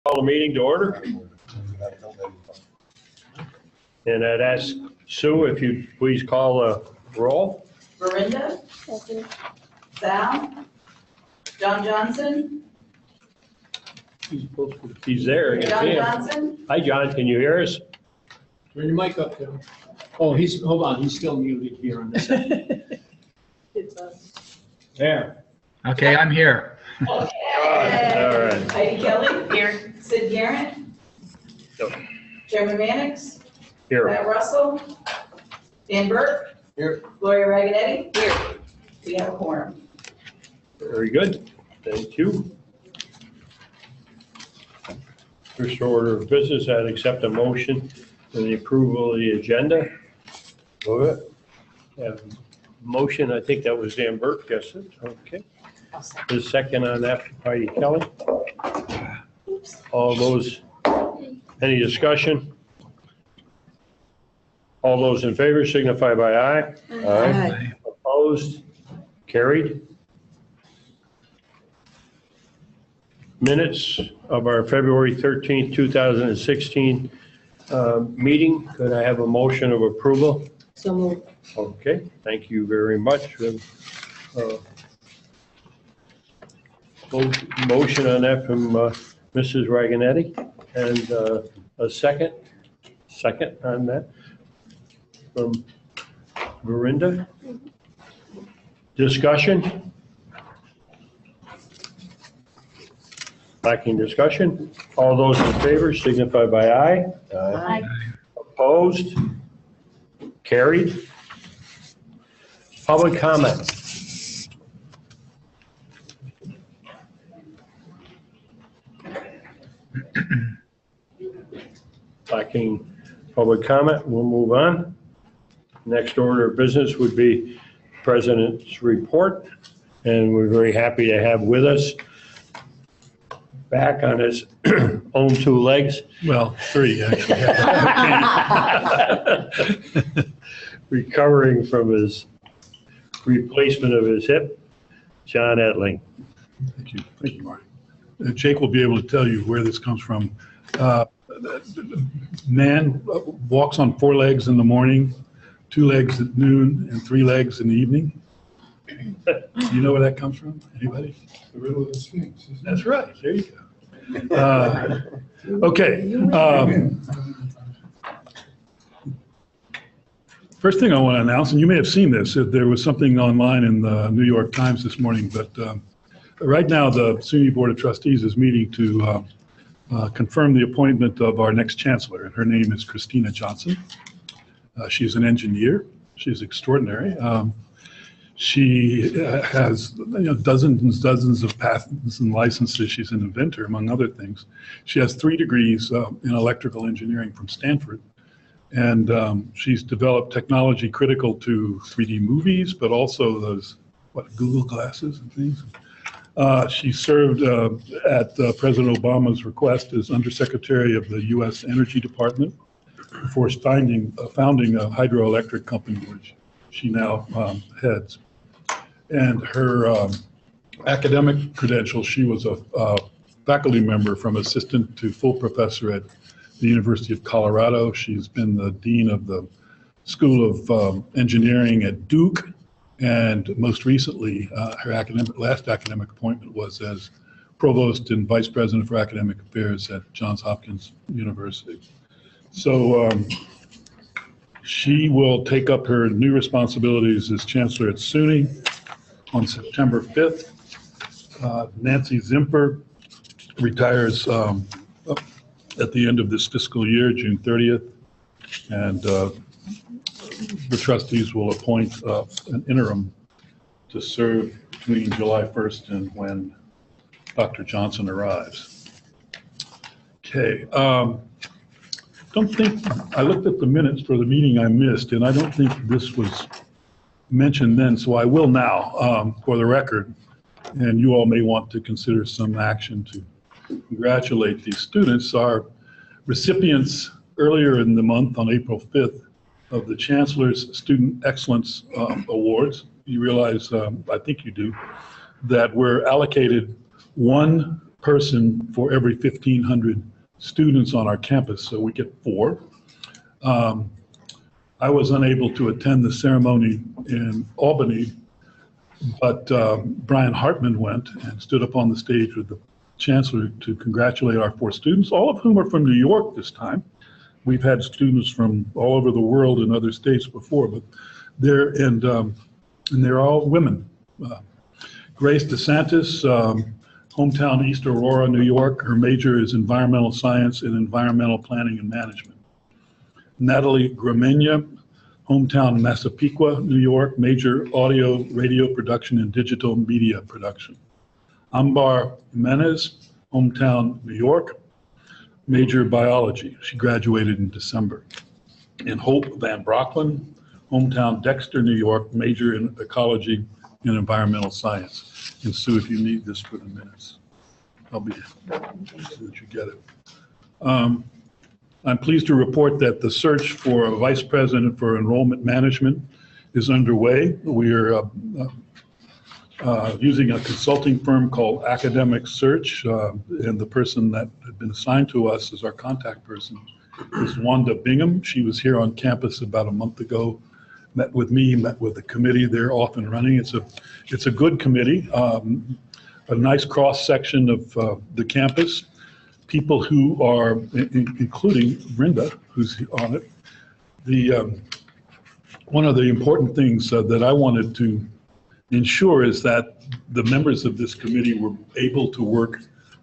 Call the meeting to order. And I'd ask Sue if you'd please call a roll. Verinda, Sal, John Johnson, He's there. I can John see him. Johnson, Hi, John. Can you hear us? Turn your mic up, Tim. Oh, hold on, he's still muted here on this end. There. Okay, I'm here. All right. Heidi Kelly, here, Sid Garrett, Yep. Chairman Mannix, Here. Matt Russell, Dan Burke, Here. Gloria Raganetti, here. We have a quorum. Very good. Thank you. First order of business, I'd accept a motion for the approval of the agenda. Go ahead. Have a motion, I think that was Dan Burke, yes, okay. The second on that, Heidi Kelly. All those, any discussion? All those in favor signify by aye. Aye. Opposed? Carried. Minutes of our February 13th, 2016 meeting. Could I have a motion of approval? So moved. Okay, thank you very much. Motion on that from Mrs. Raganetti, and a second on that from Verinda. Discussion? Lacking discussion? All those in favor signify by aye. Aye. Opposed? Carried. Public comment. Lacking public comment, we'll move on. Next order of business would be President's report, and we're very happy to have with us, back on his own two legs. Well, three, actually. Recovering from his replacement of his hip, John Etling. Thank you. Thank you, Marty. Jake will be able to tell you where this comes from. Man walks on 4 legs in the morning, 2 legs at noon, and 3 legs in the evening. Do you know where that comes from? Anybody? The riddle of the Sphinx. That's right. There you go. Okay. First thing I want to announce, and you may have seen this, there was something online in the New York Times this morning, but right now the SUNY Board of Trustees is meeting to confirm the appointment of our next chancellor, and her name is Christina Johnson. She's an engineer. She's extraordinary. She has dozens of patents and licenses. She's an inventor, among other things. She has 3 degrees in electrical engineering from Stanford. And she's developed technology critical to 3D movies, but also those, Google glasses and things. She served at President Obama's request as Undersecretary of the U.S. Energy Department before founding a hydroelectric company, which she now heads. And her academic credentials, she was a faculty member from assistant to full professor at the University of Colorado. She's been the dean of the School of Engineering at Duke. And most recently, her last academic appointment was as provost and vice president for academic affairs at Johns Hopkins University. So she will take up her new responsibilities as chancellor at SUNY on September 5th. Nancy Zimper retires at the end of this fiscal year, June 30th. And the trustees will appoint an interim to serve between July 1st and when Dr. Johnson arrives. Okay. Don't think, I looked at the minutes for the meeting I missed, and I don't think this was mentioned then, so I will now for the record. And you all may want to consider some action to congratulate these students. Our recipients earlier in the month on April 5th of the Chancellor's Student Excellence Awards. You realize, I think you do, that we're allocated one person for every 1,500 students on our campus, so we get 4. I was unable to attend the ceremony in Albany, but Brian Hartman went and stood up on the stage with the chancellor to congratulate our 4 students, all of whom are from New York this time. We've had students from all over the world in other states before, but they're all women. Grace DeSantis, hometown East Aurora, New York. Her major is environmental science and environmental planning and management. Natalie Gramegna, hometown Massapequa, New York, major audio, radio production and digital media production. Ambar Jimenez, hometown New York, major biology. She graduated in December. And Hope Van Brocklin, hometown Dexter, New York, major in ecology and environmental science. And Sue, if you need this for the minutes, I'll be so that you get it. I'm pleased to report that the search for a vice president for enrollment management is underway. We're using a consulting firm called Academic Search, and the person that had been assigned to us as our contact person is Wanda Bingham. She was here on campus about a month ago, met with me, met with the committee. They're off and running. It's a good committee, a nice cross-section of the campus. People who are, including Brenda, who's on it. One of the important things that I wanted to ensure is that the members of this committee were able to work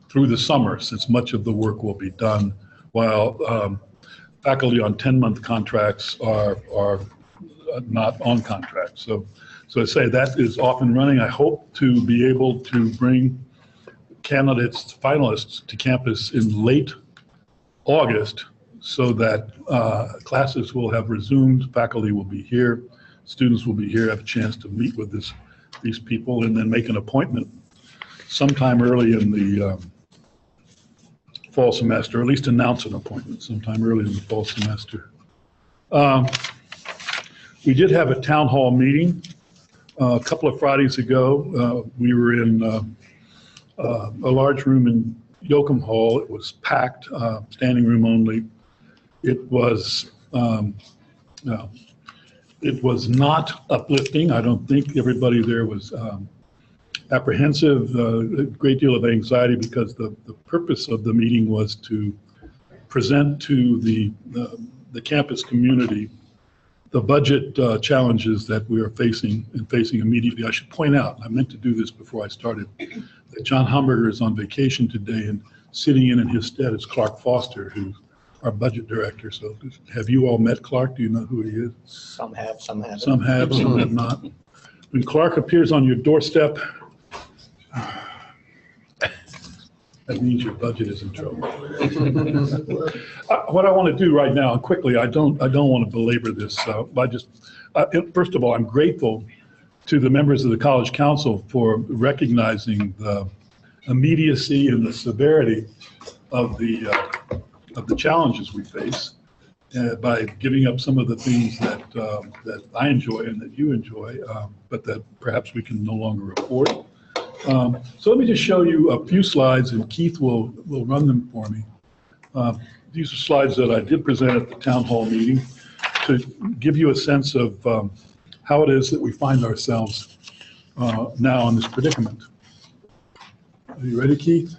through the summer, since much of the work will be done while faculty on 10-month contracts are not on contract. So I say that is off and running. I hope to be able to bring candidates, finalists to campus in late August so that classes will have resumed, faculty will be here, students will be here, have a chance to meet with these people and then make an appointment sometime early in the fall semester, or at least announce an appointment sometime early in the fall semester. We did have a town hall meeting a couple of Fridays ago. We were in a large room in Yoakum Hall. It was packed, standing room only. It was not uplifting. I don't think everybody there was apprehensive, a great deal of anxiety, because the purpose of the meeting was to present to the campus community the budget challenges that we are facing immediately. I should point out, I meant to do this before I started, that John Hamburger is on vacation today, and sitting in his stead is Clark Foster, who's our budget director. So have you all met Clark? Do you know who he is? Some have, some haven't. Some have, some have not. When Clark appears on your doorstep, that means your budget is in trouble. What I want to do right now, and quickly, I don't want to belabor this. First of all, I'm grateful to the members of the College Council for recognizing the immediacy and the severity of the challenges we face by giving up some of the things that I enjoy and that you enjoy, but that perhaps we can no longer afford. So let me just show you a few slides, and Keith will run them for me. These are slides that I did present at the town hall meeting to give you a sense of how it is that we find ourselves now in this predicament. Are you ready, Keith?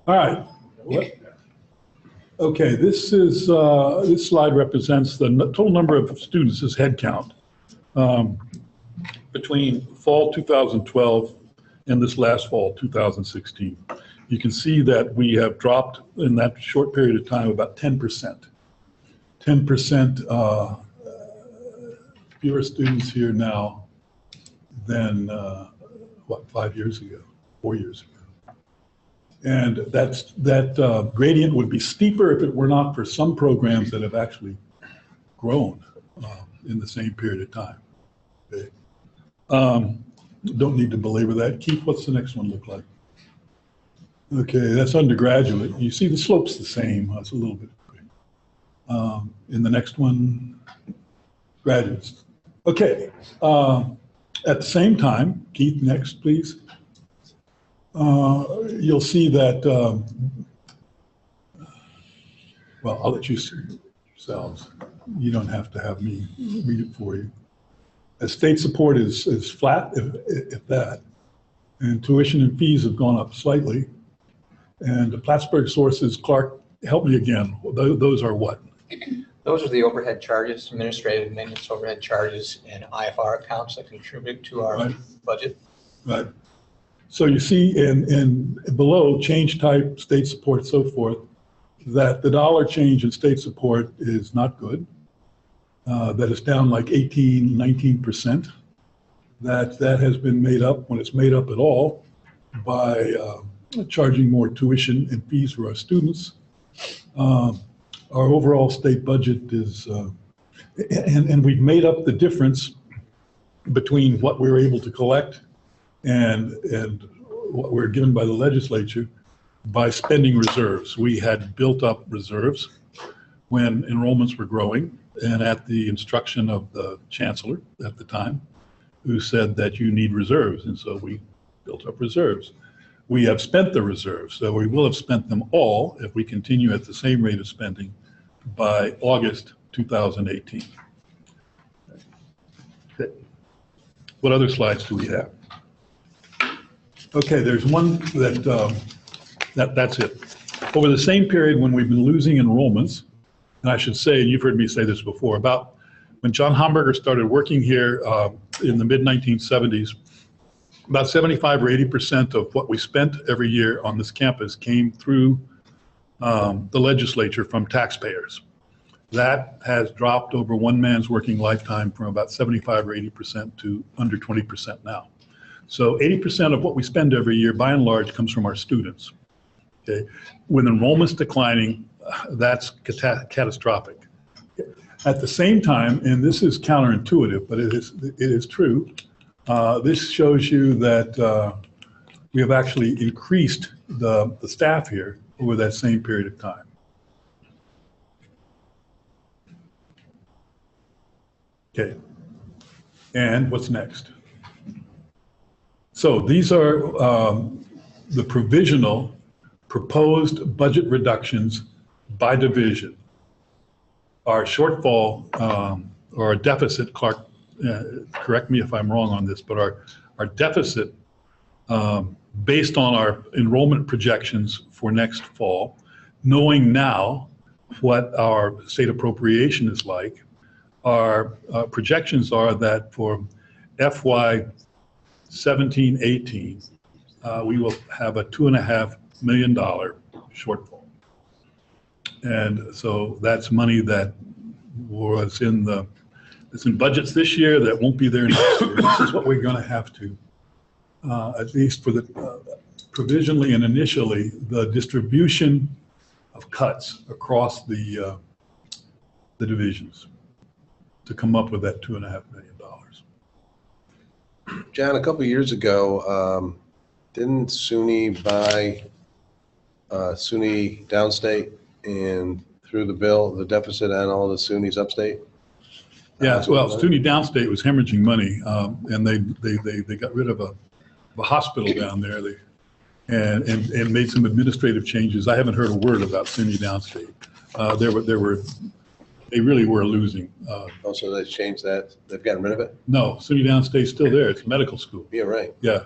All right. Okay, this slide represents the total number of students, this head count, between fall 2012 and this last fall, 2016. You can see that we have dropped in that short period of time about 10%. 10% fewer students here now than, 5 years ago, 4 years ago. And that gradient would be steeper if it were not for some programs that have actually grown in the same period of time. Okay. Don't need to belabor that. Keith, what's the next one look like? Okay, that's undergraduate. You see the slope's the same. It's a little bit. In the next one, graduates. Okay. At the same time, Keith, next, please. you'll see that, well, I'll let you see yourselves. You don't have to have me read it for you. State support is flat, if that, and tuition and fees have gone up slightly. And the Plattsburgh sources, Clark, help me again, those are what? Those are the overhead charges, administrative maintenance overhead charges, and IFR accounts that contribute to our Right. budget. Right. So you see in below, change type, state support, so forth, that the dollar change in state support is not good. That it's down like 18, 19%. That has been made up, when it's made up at all, by charging more tuition and fees for our students. Our overall state budget is, and we've made up the difference between what we were able to collect and what we're given by the legislature by spending reserves. We had built up reserves when enrollments were growing, and at the instruction of the chancellor at the time, who said that you need reserves, and so we built up reserves. We have spent the reserves, so we will have spent them all if we continue at the same rate of spending by August 2018. What other slides do we have? Okay, there's one that's it. Over the same period when we've been losing enrollments, and I should say, and you've heard me say this before, about when John Hamburger started working here in the mid-1970s, about 75 or 80% of what we spent every year on this campus came through the legislature from taxpayers. That has dropped over one man's working lifetime from about 75 or 80% to under 20% now. So 80% of what we spend every year, by and large, comes from our students. Okay, with enrollments declining, that's catastrophic. At the same time, and this is counterintuitive, but it is true, this shows you that we have actually increased the staff here over that same period of time. Okay, and what's next? So these are the provisional proposed budget reductions by division. Our shortfall or our deficit, Clark, correct me if I'm wrong on this, but our deficit based on our enrollment projections for next fall, knowing now what our state appropriation is like, our projections are that for FY 17-18, we will have a $2.5 million shortfall. And so that's money that was it's in budgets this year that won't be there next year. This is what we're going to have to, at least for the provisionally and initially, the distribution of cuts across the divisions to come up with that $2.5 million. John, a couple of years ago, didn't SUNY buy SUNY Downstate and through the bill, the deficit on all the SUNYs upstate? Yeah, well, SUNY Downstate was hemorrhaging money, and they got rid of a hospital down there. And made some administrative changes. I haven't heard a word about SUNY Downstate. They really were losing. Also, they changed that. They've gotten rid of it? No, SUNY Downstate's still there. It's a medical school. Yeah, right. Yeah.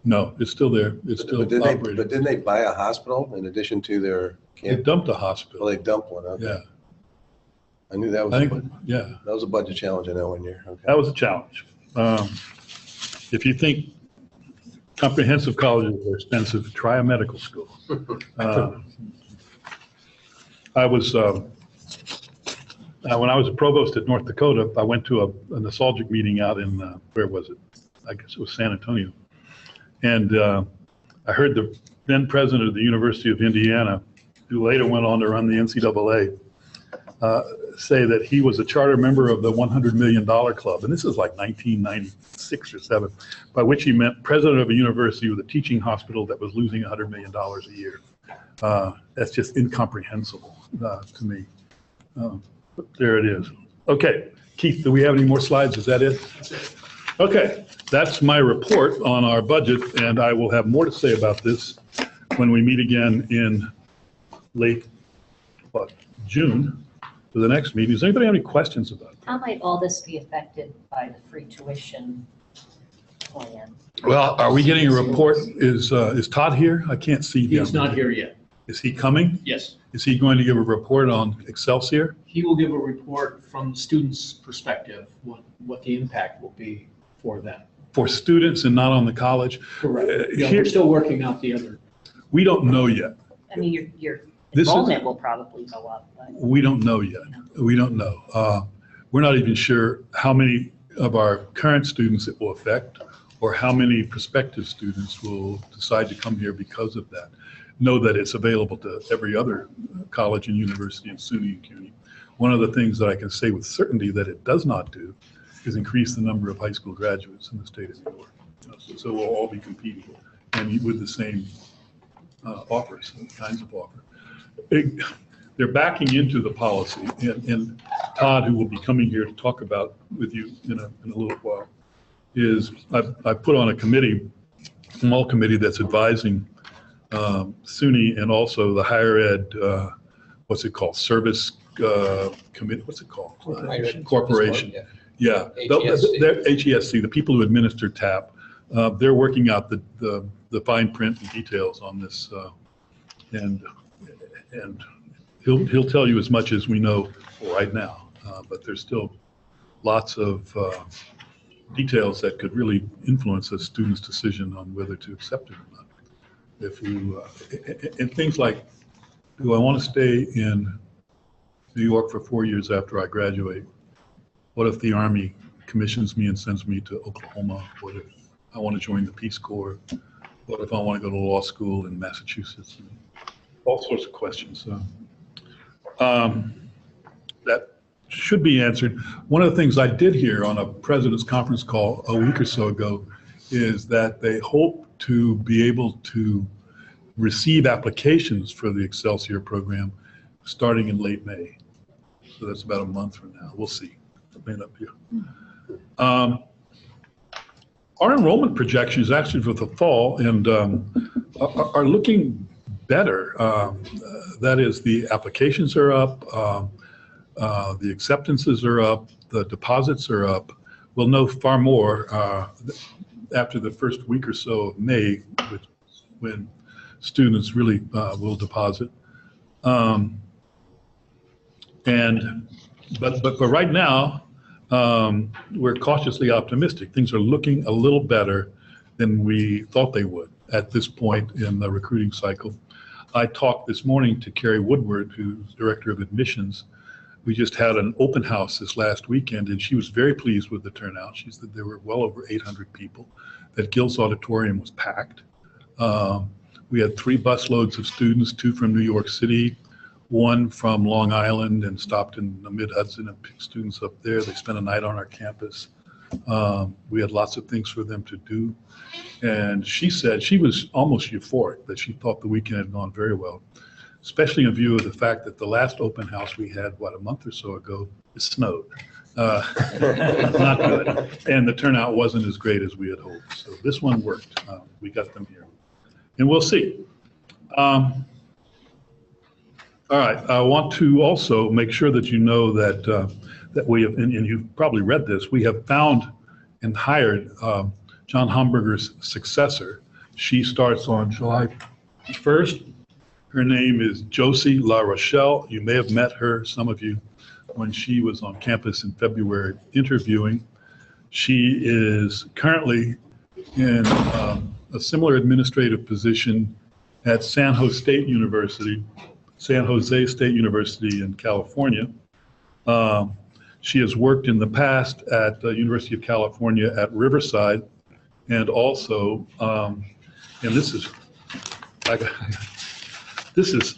No, it's still there. It's still operating. But didn't they buy a hospital in addition to their They camp? dumped a hospital. Well, they dumped one. Okay. Yeah. I knew that was. I think, yeah. That was a budget challenge. I know one year. Okay. That was a challenge. If you think comprehensive colleges are expensive, try a medical school. I was, when I was a provost at North Dakota, I went to a nostalgic meeting out in, where was it? I guess it was San Antonio. And I heard the then president of the University of Indiana, who later went on to run the NCAA, say that he was a charter member of the $100 million club. And this is like 1996 or 7, by which he meant president of a university with a teaching hospital that was losing $100 million a year. That's just incomprehensible to me. But there it is. Okay, Keith, do we have any more slides? Is that it? Okay, that's my report on our budget, and I will have more to say about this when we meet again in late, June for the next meeting. Does anybody have any questions about it? How might all this be affected by the free tuition plan? Well, are we getting a report? Is Todd here? I can't see him. He's not here yet. Is he coming? Yes. Is he going to give a report on Excelsior? He will give a report from the students' perspective, what the impact will be for them. For students and not on the college? Correct. Yeah, Here- we're still working out the other. We don't know yet. I mean, your This is- enrollment will probably go up, but We don't know yet. We don't know. We're not even sure how many of our current students it will affect or how many prospective students will decide to come here because of that. Know that it's available to every other college and university in SUNY and CUNY. One of the things that I can say with certainty that it does not do is increase the number of high school graduates in the state of New York. So we'll all be competing and with the same offers, kinds of offers. They're backing into the policy, and Todd, who will be coming here to talk about with you in a little while, is I put on a committee, small committee that's advising SUNY and also the higher ed, what's it called, service committee, what's it called? Corporation. Yeah, HESC. they're HESC, the people who administer TAP. They're working out the fine print and details on this, and he'll tell you as much as we know right now, but there's still lots of details that could really influence a student's decision on whether to accept it or not. If you and things like, do I want to stay in New York for 4 years after I graduate? What if the Army commissions me and sends me to Oklahoma? What if I want to join the Peace Corps? What if I want to go to law school in Massachusetts? All sorts of questions. That should be answered. One of the things I did hear on a president's conference call a week or so ago is that they hope to be able to receive applications for the Excelsior program starting in late May. So that's about a month from now. We'll see. Up here. Our enrollment projections actually for the fall and are looking better. That is, the applications are up, the acceptances are up, the deposits are up. We'll know far more after the first week or so of May, when students really will deposit. But right now, we're cautiously optimistic. Things are looking a little better than we thought they would at this point in the recruiting cycle. I talked this morning to Carrie Woodward, who's Director of Admissions. We just had an open house this last weekend, and she was very pleased with the turnout. She said there were well over 800 people, that Gil's Auditorium was packed. We had 3 busloads of students, 2 from New York City, 1 from Long Island, and stopped in the Mid-Hudson and picked students up there. They spent a night on our campus. We had lots of things for them to do. And she said she was almost euphoric that she thought the weekend had gone very well, especially in view of the fact that the last open house we had, a month or so ago, it snowed. Not good. And the turnout wasn't as great as we had hoped. So this one worked. We got them here. And we'll see. All right, I want to also make sure that you know that that we have, and you've probably read this, we have found and hired John Homburger's successor. She starts on July 1st. Her name is Josie La Rochelle. You may have met her, some of you, when she was on campus in February interviewing. She is currently in a similar administrative position at San Jose State University in California. She has worked in the past at the University of California at Riverside, and also, and this is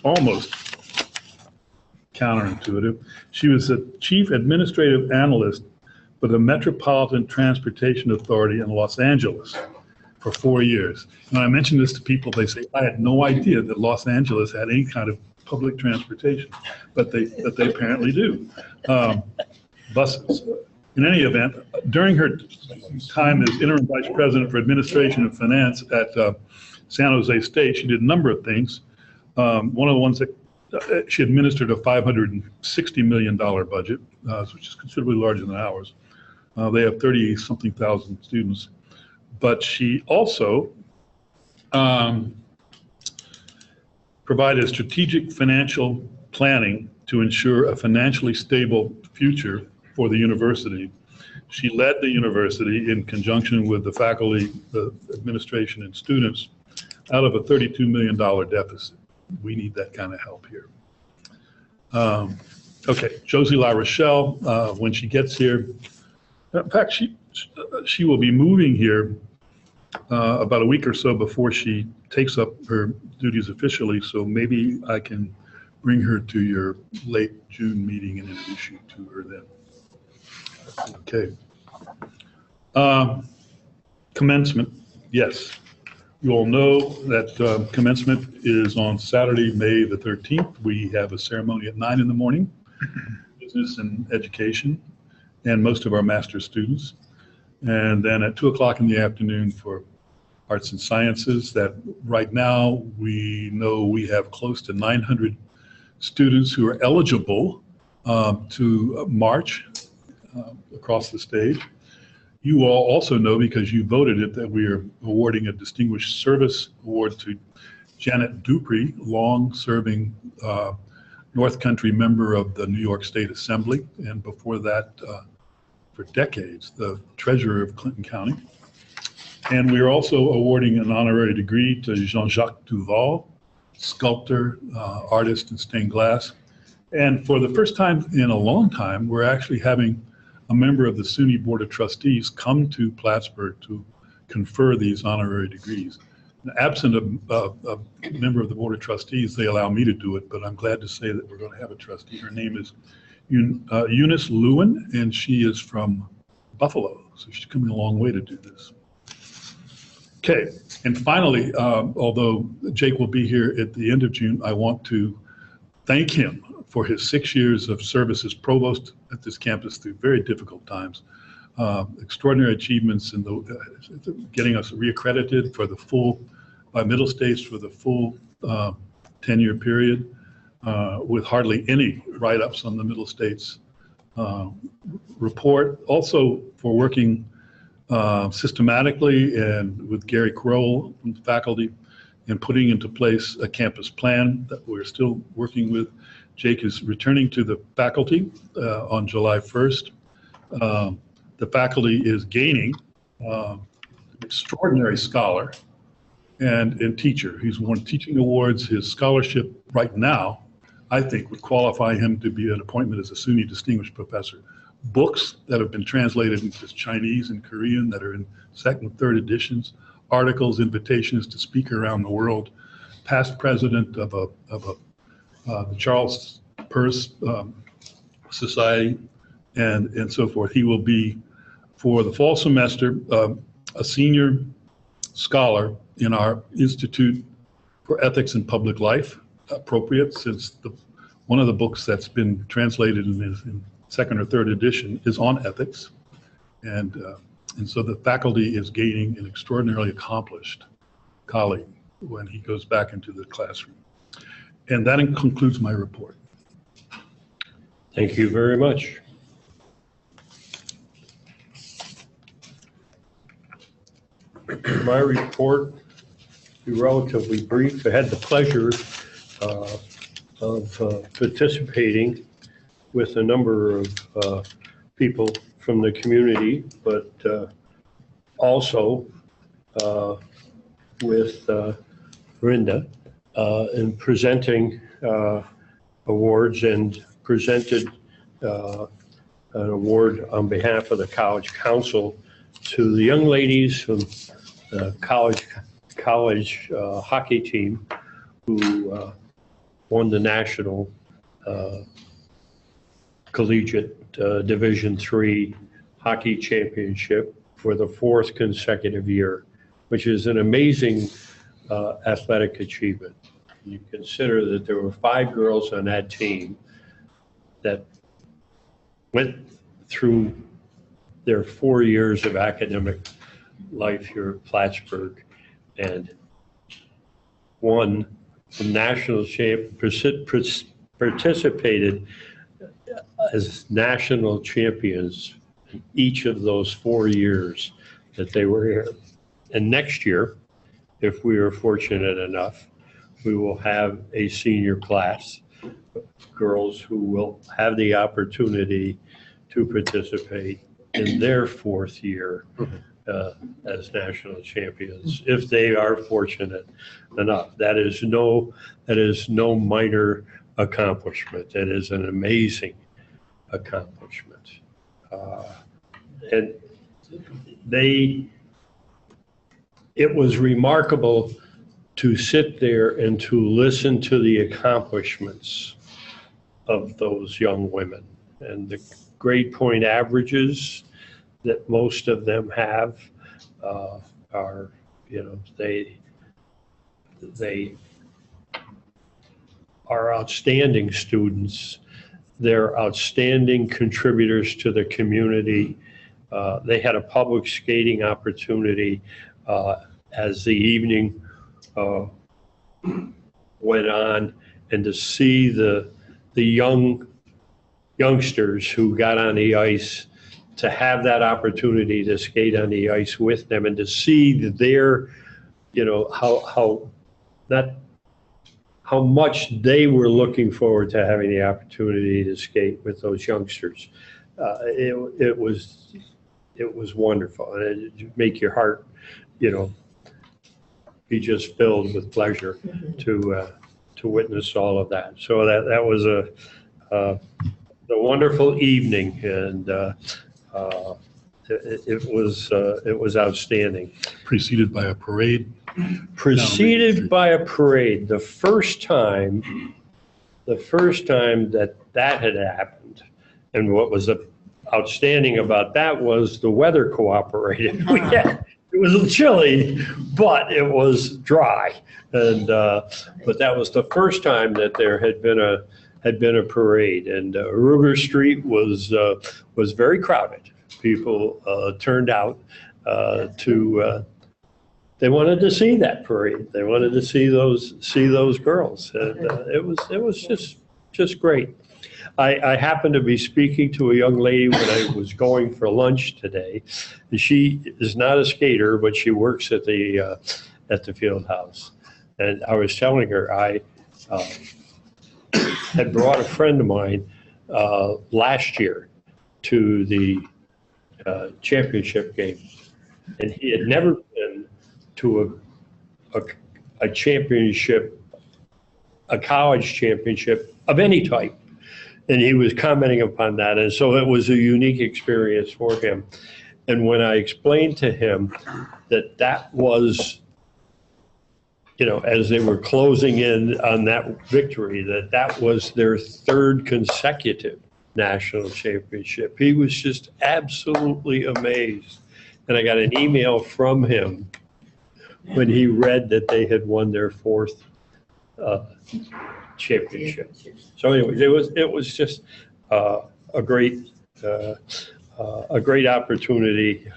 almost counterintuitive. She was a chief administrative analyst for the Metropolitan Transportation Authority in Los Angeles for 4 years. When I mention this to people, they say, I had no idea that Los Angeles had any kind of public transportation, but they apparently do. Buses. In any event, during her time as interim vice president for administration and finance at San Jose State, she did a number of things. One of the ones that she administered a $560 million budget, which is considerably larger than ours. They have 30-something thousand students. But she also provided strategic financial planning to ensure a financially stable future for the university. She led the university in conjunction with the faculty, the administration, and students out of a $32 million deficit. We need that kind of help here. Okay, Josie La Rochelle, when she gets here, in fact, she will be moving here about a week or so before she takes up her duties officially, so maybe I can bring her to your late June meeting and introduce you to her then. Okay. Commencement, yes. You all know that commencement is on Saturday, May the 13th. We have a ceremony at 9 in the morning, business and education, and most of our master's students. And then at 2 o'clock in the afternoon for arts and sciences. That right now we know we have close to 900 students who are eligible to march across the stage. You all also know, because you voted it, that we are awarding a Distinguished Service Award to Janet Dupree, long-serving North Country member of the New York State Assembly, and before that, for decades, the treasurer of Clinton County. And we are also awarding an honorary degree to Jean-Jacques Duval, sculptor, artist in stained glass. And for the first time in a long time, we're actually having a member of the SUNY Board of Trustees come to Plattsburgh to confer these honorary degrees. Absent a member of the Board of Trustees, they allow me to do it, but I'm glad to say that we're going to have a trustee. Her name is Eunice Lewin, and she is from Buffalo, so she's coming a long way to do this. Okay, and finally, although Jake will be here at the end of June, I want to thank him for his 6 years of service as provost at this campus through very difficult times. Extraordinary achievements in getting us reaccredited for the full, by Middle States for the full 10-year period, with hardly any write-ups on the Middle States report. Also for working systematically and with Gary Crowell from the faculty and putting into place a campus plan that we're still working with. Jake is returning to the faculty on July 1st. The faculty is gaining an extraordinary scholar and teacher. He's won teaching awards. His scholarship right now, I think, would qualify him to be an appointment as a SUNY Distinguished Professor. Books that have been translated into Chinese and Korean that are in second and third editions, articles, invitations to speak around the world, past president of the Charles Peirce Society, and so forth. He will be, for the fall semester, a senior scholar in our Institute for Ethics and Public Life, appropriate since one of the books that's been translated in second or third edition is on ethics. And so the faculty is gaining an extraordinarily accomplished colleague when he goes back into the classroom. And that concludes my report. Thank you very much. My report will be relatively brief. I had the pleasure of participating with a number of people from the community, but also with Brenda in presenting awards, and presented an award on behalf of the College Council to the young ladies from the college hockey team who won the national collegiate Division III hockey championship for the 4th consecutive year, which is an amazing athletic achievement. You consider that there were 5 girls on that team that went through their 4 years of academic life here at Plattsburgh and won the national participated as national champions in each of those 4 years that they were here. And next year, if we are fortunate enough, we will have a senior class, girls who will have the opportunity to participate in their 4th year as national champions, if they are fortunate enough. That is no minor accomplishment. That is an amazing accomplishment. And it was remarkable to sit there and to listen to the accomplishments of those young women and the grade point averages that most of them have are, they are outstanding students. They're outstanding contributors to the community. They had a public skating opportunity as the evening went on, and to see the youngsters who got on the ice, to have that opportunity to skate on the ice with them, and to see their, how much they were looking forward to having the opportunity to skate with those youngsters. It was wonderful, and it make your heart, be just filled with pleasure to witness all of that. So that was a wonderful evening, and it was outstanding. Preceded by a parade. Preceded by a parade. The first time that had happened, and what was outstanding about that was the weather cooperated. It was chilly, but it was dry, and but that was the first time that there had been a parade, and Ruger Street was very crowded. People turned out they wanted to see that parade. They wanted to see those girls, and it was just great. I happened to be speaking to a young lady when I was going for lunch today. She is not a skater, but she works at the field house. And I was telling her I had brought a friend of mine last year to the championship game, and he had never been to a championship, a college championship of any type. And he was commenting upon that. And so it was a unique experience for him. And when I explained to him that was, as they were closing in on that victory, that was their 3rd consecutive national championship, he was just absolutely amazed. And I got an email from him when he read that they had won their 4th championship. So anyways, it was just a great opportunity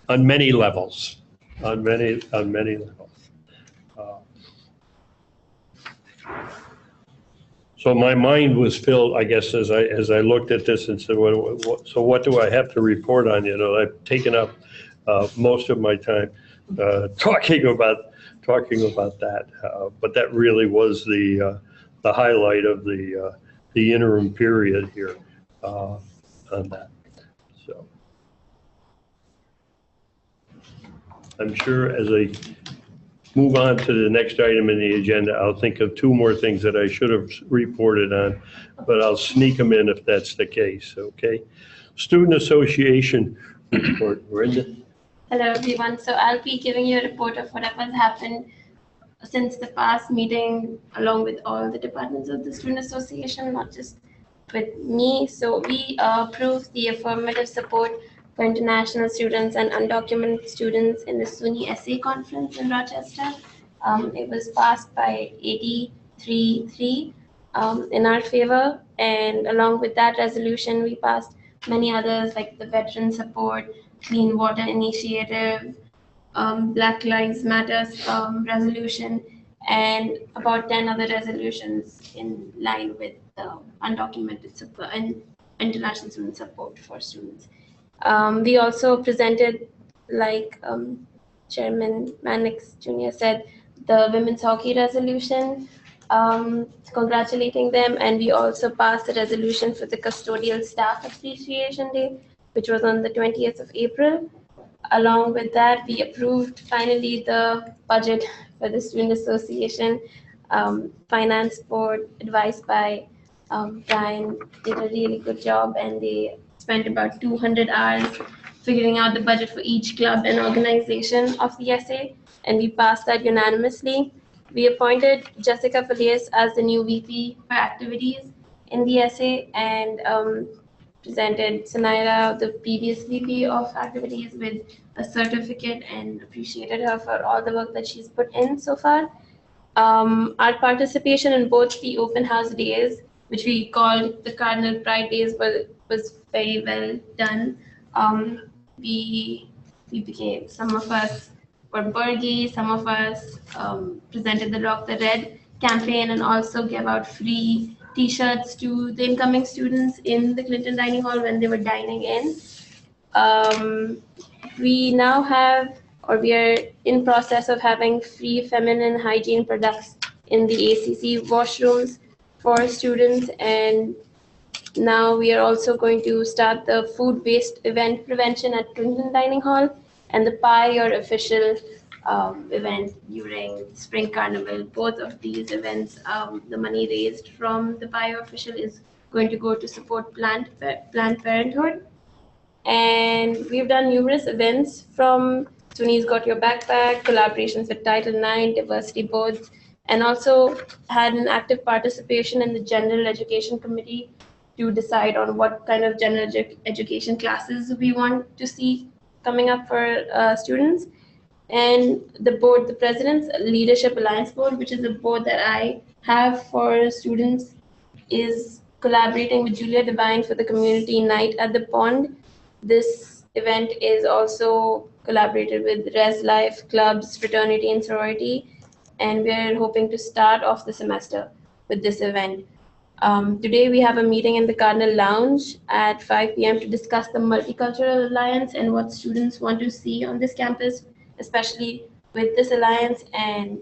on many levels, on many levels. So my mind was filled, I guess, as I looked at this and said, so what do I have to report on? I've taken up most of my time talking about that, but that really was the highlight of the interim period here on that. So I'm sure as I move on to the next item in the agenda, I'll think of 2 more things that I should have reported on, but I'll sneak them in if that's the case. Okay. Student Association report. Brenda. Hello everyone. So I'll be giving you a report of whatever's happened since the past meeting, along with all the departments of the Student Association, not just with me. So we approved the affirmative support for international students and undocumented students in the SUNY SA conference in Rochester. It was passed by 83-3 in our favor, and along with that resolution, we passed many others like the Veteran Support, Clean Water Initiative, Black Lives Matter resolution, and about 10 other resolutions in line with undocumented support and international student support for students. We also presented, like Chairman Mannix Jr. said, the women's hockey resolution, congratulating them, and we also passed a resolution for the Custodial Staff Appreciation Day, which was on the 20th of April. Along with that, we approved finally the budget for the Student Association. Finance Board, advised by Brian, did a really good job, and they spent about 200 hours figuring out the budget for each club and organization of the SA, and we passed that unanimously. We appointed Jessica Felias as the new VP for activities in the SA, and presented Sanaira, the previous VP of activities, with a certificate and appreciated her for all the work that she's put in so far. Our participation in both the open house days, which we called the Cardinal Pride Days, was very well done. We became, some of us were Burgie, some of us presented the Rock the Red campaign, and also gave out free T-shirts to the incoming students in the Clinton Dining Hall when they were dining in. We now have, or we are in process of having free feminine hygiene products in the ACC washrooms for students, and now we are also going to start the food waste event prevention at Clinton Dining Hall, and the Pie Your Official event during Spring Carnival. Both of these events, the money raised from the Pie Your Official is going to go to support Planned Parenthood. And we've done numerous events, from SUNY's Got Your Backpack, collaborations with Title IX, diversity boards, and also had an active participation in the General Education Committee to decide on what kind of general education classes we want to see coming up for students. And the board, the President's Leadership Alliance Board, which is a board that I have for students, is collaborating with Julia Devine for the Community Night at the Pond. This event is also collaborated with Res Life, clubs, fraternity and sorority, and we're hoping to start off the semester with this event. Today we have a meeting in the Cardinal Lounge at 5 p.m. to discuss the Multicultural Alliance and what students want to see on this campus, especially with this alliance. And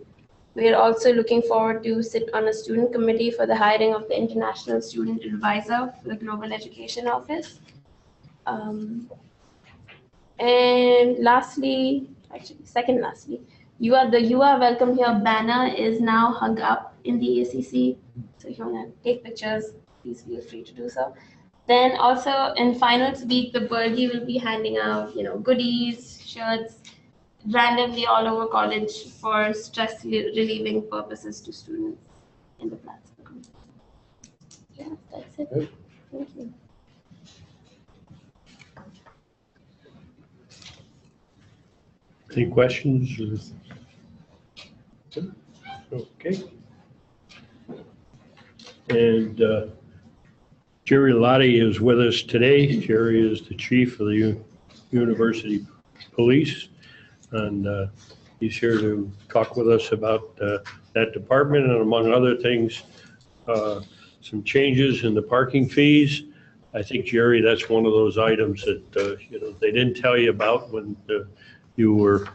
we are also looking forward to sit on a student committee for the hiring of the International Student Advisor for the Global Education Office. And lastly, actually second lastly, you are welcome here banner is now hung up in the ACC. So if you want to take pictures, please feel free to do so. Then also in finals week, the Burgie will be handing out, goodies, shirts, randomly all over college for stress relieving purposes to students in the platform. Yeah, that's it. Good. Thank you. Any questions? Okay. And Jerry Lottie is with us today. Jerry is the chief of the University Police, and he's here to talk with us about that department, and among other things, some changes in the parking fees. I think, Jerry, that's one of those items that they didn't tell you about when you were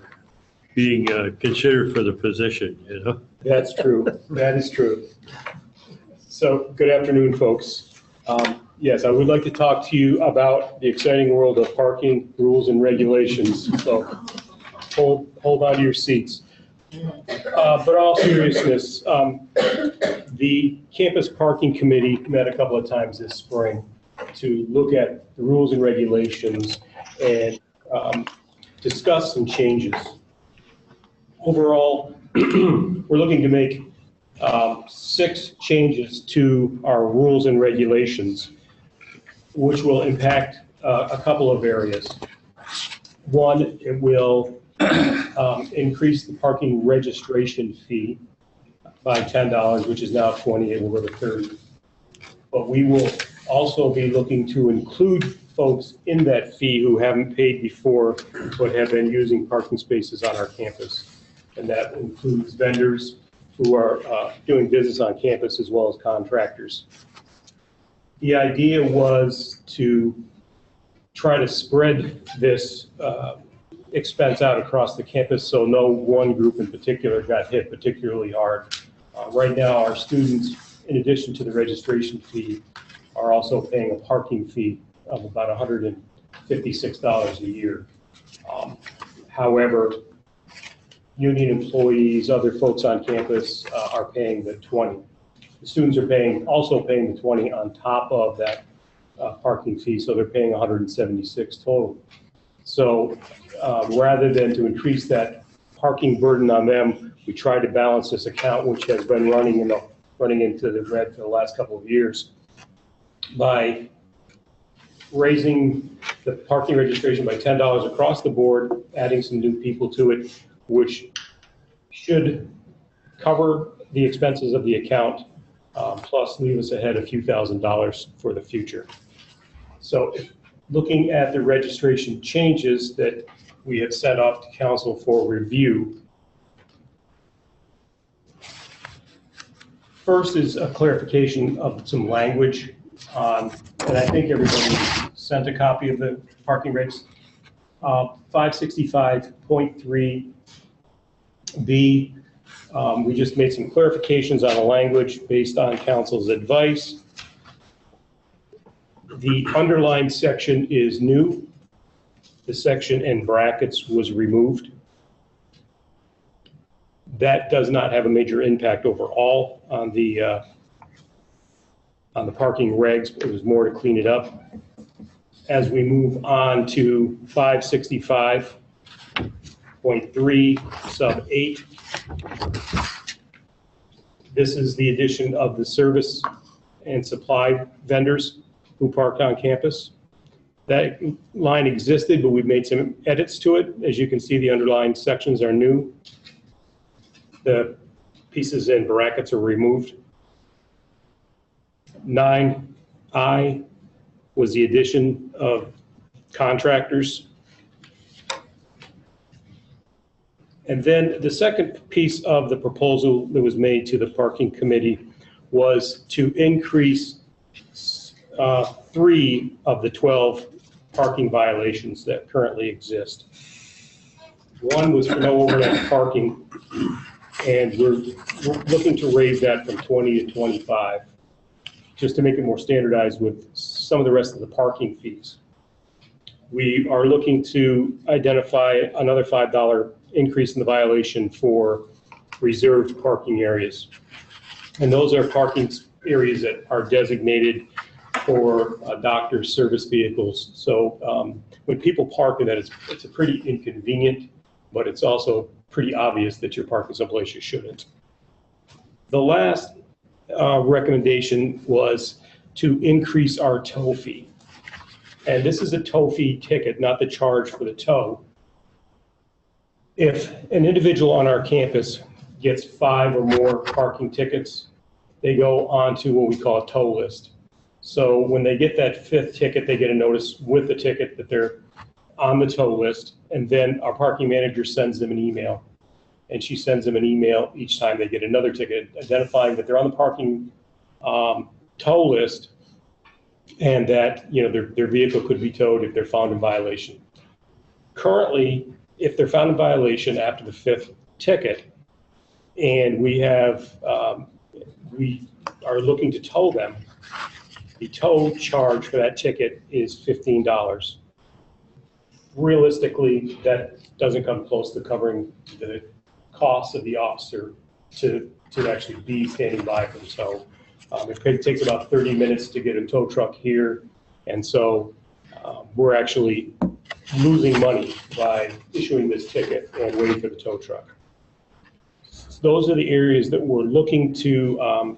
being considered for the position, That's true. That is true. So, good afternoon, folks. Yes, I would like to talk to you about the exciting world of parking rules and regulations. So, hold on to your seats. But all seriousness, the campus parking committee met a couple of times this spring to look at the rules and regulations and discuss some changes. Overall, we're looking to make 6 changes to our rules and regulations, which will impact a couple of areas. One, it will increase the parking registration fee by $10, which is now $20, and we'll go to $30. But we will also be looking to include folks in that fee who haven't paid before but have been using parking spaces on our campus. And that includes vendors who are doing business on campus as well as contractors. The idea was to try to spread this expense out across the campus so no one group in particular got hit particularly hard. Right now, our students, in addition to the registration fee, are also paying a parking fee of about $156 a year. However, union employees, other folks on campus are paying the 20. The students are also paying the 20 on top of that parking fee, so they're paying 176 total. So rather than to increase that parking burden on them, we tried to balance this account, which has been running into the red for the last couple of years, by raising the parking registration by $10 across the board, adding some new people to it, which should cover the expenses of the account, plus leave us ahead a few $1,000s for the future. So looking at the registration changes that we have sent off to council for review, first is a clarification of some language on, and I think everybody sent a copy of the parking regs. 565.3B, we just made some clarifications on the language based on council's advice. The underlined section is new. The section in brackets was removed. That does not have a major impact overall on the parking regs. It was more to clean it up. As we move on to 565.3 sub 8, this is the addition of the service and supply vendors who park on campus. That line existed, but we've made some edits to it. As you can see, the underlined sections are new. The pieces in brackets are removed. 9I was the addition of contractors. And then the second piece of the proposal that was made to the parking committee was to increase 3 of the 12 parking violations that currently exist. One was for no overnight parking, and we're looking to raise that from 20 to 25, just to make it more standardized with some of the rest of the parking fees. We are looking to identify another $5 increase in the violation for reserved parking areas. And those are parking areas that are designated for doctors' service vehicles. So when people park in that, it's a pretty inconvenient, but it's also pretty obvious that you're parking someplace you shouldn't. The last recommendation was to increase our tow fee. And this is a tow fee ticket, not the charge for the tow. If an individual on our campus gets 5 or more parking tickets, they go onto what we call a tow list. So when they get that 5th ticket, they get a notice with the ticket that they're on the tow list, and then our parking manager sends them an email. And she sends them an email each time they get another ticket, identifying that they're on the parking tow list, and that their vehicle could be towed if they're found in violation. Currently, if they're found in violation after the 5th ticket, and we are looking to tow them, the tow charge for that ticket is $15. Realistically, that doesn't come close to covering the cost of the officer to actually be standing by for the tow. It takes about 30 minutes to get a tow truck here, and so we're actually losing money by issuing this ticket and waiting for the tow truck. So those are the areas that we're looking to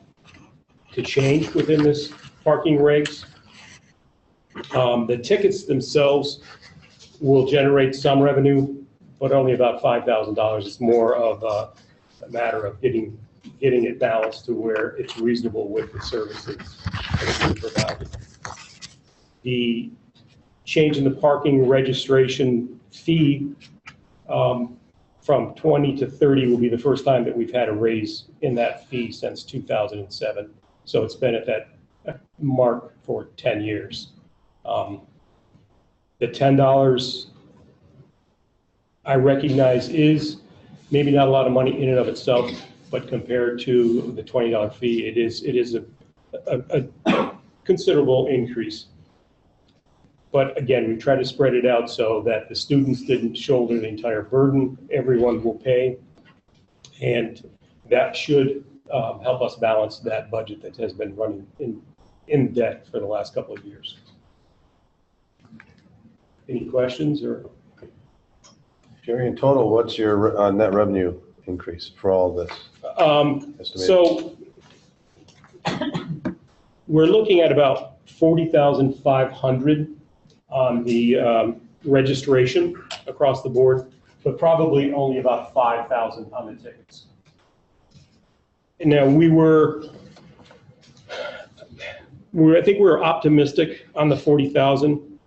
change within this parking regs. The tickets themselves will generate some revenue, but only about $5,000. It's more of a matter of getting it balanced to where it's reasonable with the services that we provided. The change in the parking registration fee from 20 to 30 will be the first time that we've had a raise in that fee since 2007. So it's been at that mark for 10 years. The $10 I recognize is maybe not a lot of money in and of itself, but compared to the $20 fee, it is a considerable increase. But again, we try to spread it out so that the students didn't shoulder the entire burden. Everyone will pay. And that should help us balance that budget that has been running in debt for the last couple of years. Any questions or? Jerry, in total, what's your net revenue increase for all this? So we're looking at about 40,500 on the registration across the board, but probably only about 5,000 on the tickets. And now I think we were optimistic on the 40,000,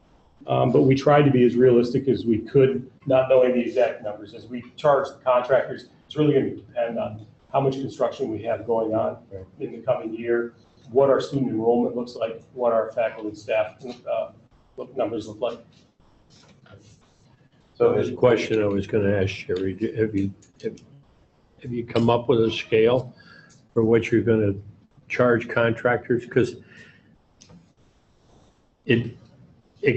but we tried to be as realistic as we could, not knowing the exact numbers. As we charge the contractors, it's really going to depend on how much construction we have going on in the coming year, what our student enrollment looks like, what our faculty and staff numbers look like. So this question I was going to ask Jerry, have you come up with a scale for what you're going to charge contractors? Because it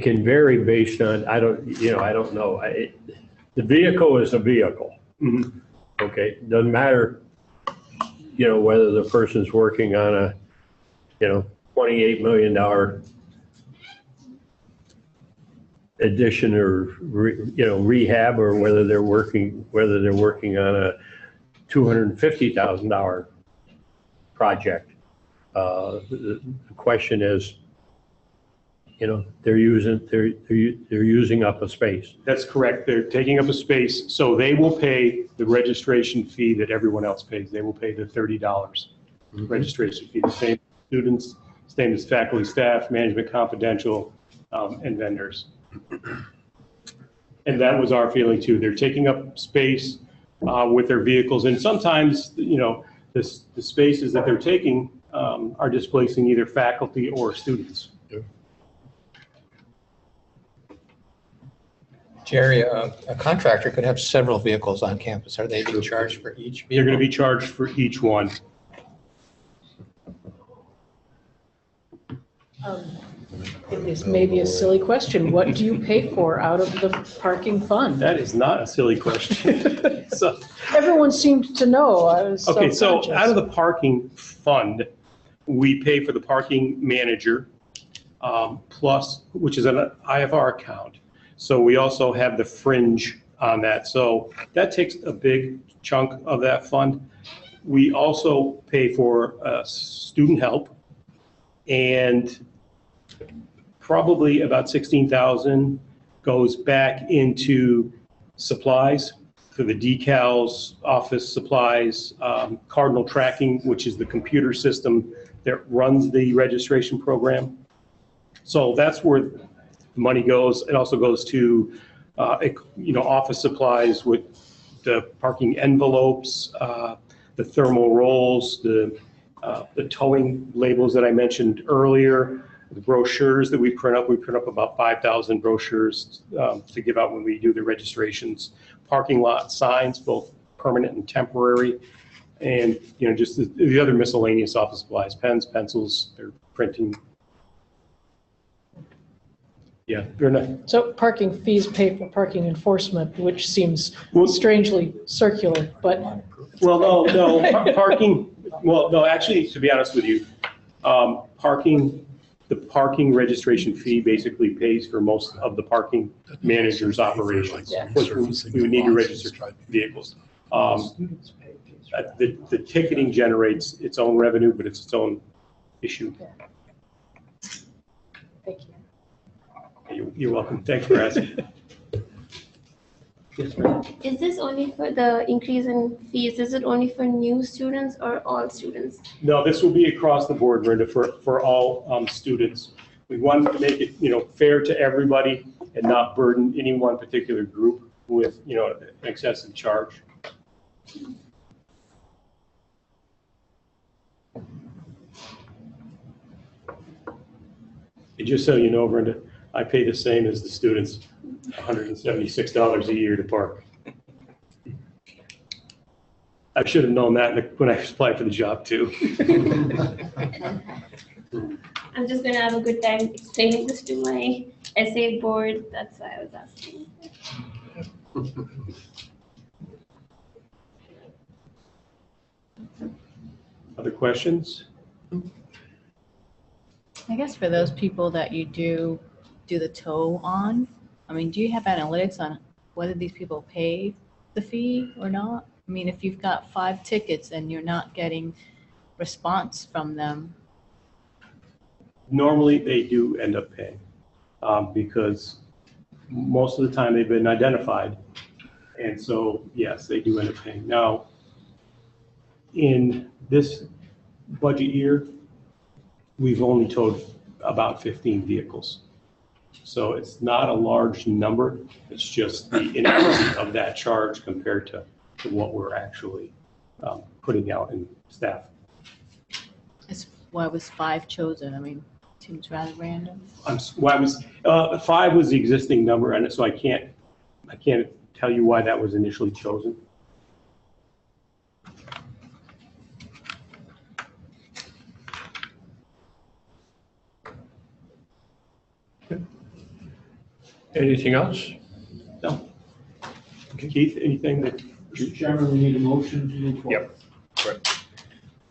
can vary based on, I don't know. The vehicle is a vehicle. Mm-hmm. Okay, doesn't matter, whether the person's working on a, $28 million addition or rehab, or whether they're working on a $250,000 project. The question is, they're using up a space. That's correct. They're taking up a space, so they will pay the registration fee that everyone else pays. They will pay the $30 registration fee. The same students, same as faculty, staff, management, confidential, and vendors. And that was our feeling too. They're taking up space with their vehicles, and sometimes, the spaces that they're taking are displacing either faculty or students. Jerry, a contractor could have several vehicles on campus. Are they being charged for each vehicle? They're going to be charged for each one. This may be a silly question. What do you pay for out of the parking fund? That is not a silly question. So, Everyone seemed to know. I was okay, so self-conscious. out of the parking fund, we pay for the parking manager, plus, which is an IFR account. So we also have the fringe on that. So that takes a big chunk of that fund. We also pay for student help, and probably about 16,000 goes back into supplies for the decals, office supplies, Cardinal Tracking, which is the computer system that runs the registration program. So that's where the money goes. It also goes to, office supplies with the parking envelopes, the thermal rolls, the towing labels that I mentioned earlier, the brochures that we print up about 5,000 brochures to give out when we do the registrations, parking lot signs, both permanent and temporary, and just the other miscellaneous office supplies, pens, pencils, they're printing. Yeah, they're not. So parking fees pay for parking enforcement, which seems strangely circular, but. Well, no, parking, actually, to be honest with you, the parking registration fee basically pays for most of the parking manager's operations. Yeah. Which we would need to register vehicles. The ticketing generates its own revenue, but it's its own issue. Thank you. You're welcome. Thanks for asking. Yes, ma'am. Is this only for the increase in fees? Is it only for new students or all students? No, this will be across the board, Brenda, for all students. We want to make it, fair to everybody and not burden any one particular group with, an excessive charge. And just so you know, Brenda, I pay the same as the students, $176 a year to park. I should have known that when I applied for the job too. I'm just gonna have a good time explaining this to my essay board. That's why I was asking. Other questions? I guess for those people that you do the tow on, I mean, do you have analytics on whether these people pay the fee or not? I mean, if you've got 5 tickets and you're not getting response from them. Normally, they do end up paying because most of the time they've been identified. And so, yes, they do end up paying. Now, in this budget year, we've only towed about 15 vehicles. So it's not a large number. It's just the inadequacy of that charge compared to what we're actually putting out in staff. That's why was 5 chosen? I mean, seems rather random. 5 was the existing number, and so I can't tell you why that was initially chosen. Anything else? No. Keith, anything that? Mr. Chairman, we need a motion to move forward. Yep. Right.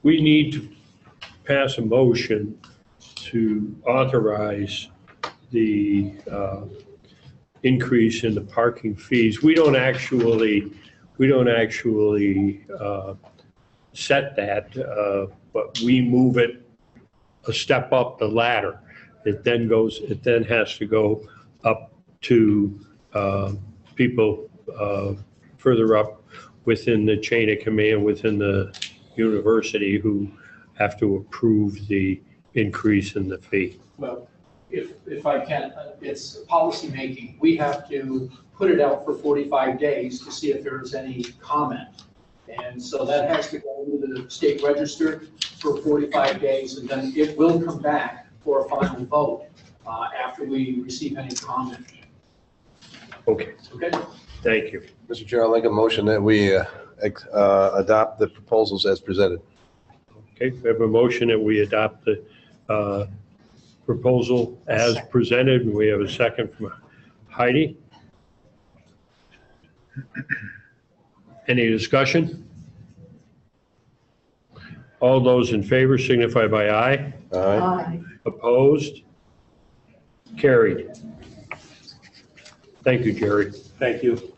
We need to pass a motion to authorize the increase in the parking fees. We don't actually set that, but we move it a step up the ladder. It then has to go up to people further up within the chain of command within the university who have to approve the increase in the fee. Well, if I can, it's policy making. We have to put it out for 45 days to see if there's any comment. And so that has to go to the state register for 45 days, and then it will come back for a final vote after we receive any comment. Okay, Okay? thank you. Mr. Chair, I'll make a motion that we adopt the proposals as presented. Okay, we have a motion that we adopt the proposal as presented, and we have a second from Heidi. Any discussion? All those in favor signify by aye. Aye. Opposed? Carried. Thank you, Jerry. Thank you.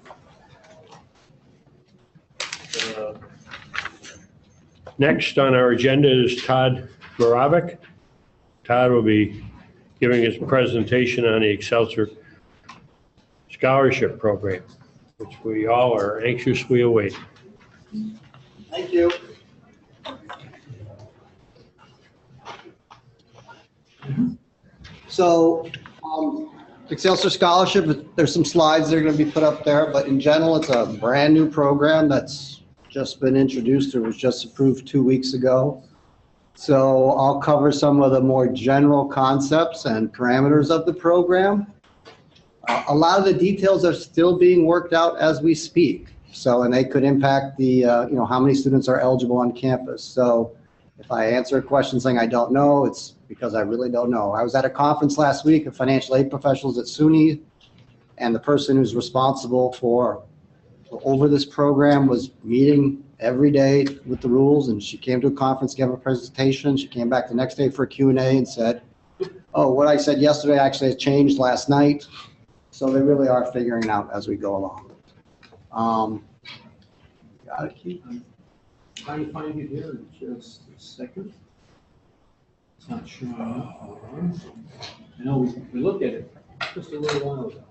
Next on our agenda is Todd Moravec. Todd will be giving his presentation on the Excelsior Scholarship Program, which we all are anxiously await. Thank you. So, Excelsior Scholarship, there's some slides that are going to be put up there, but in general, it's a brand new program that's just been introduced. It was just approved 2 weeks ago. So I'll cover some of the more general concepts and parameters of the program. A lot of the details are still being worked out as we speak. So, and they could impact the, how many students are eligible on campus. So if I answer a question saying I don't know, it's because I really don't know. I was at a conference last week of financial aid professionals at SUNY, and the person who's responsible for over this program was meeting every day with the rules, and she came to a conference, gave a presentation. She came back the next day for a Q&A and said, oh, what I said yesterday actually has changed last night. So they really are figuring it out as we go along. Got it, Keith? Trying to find it here in just a second. It's not showing up. I know we looked at it just a little while ago.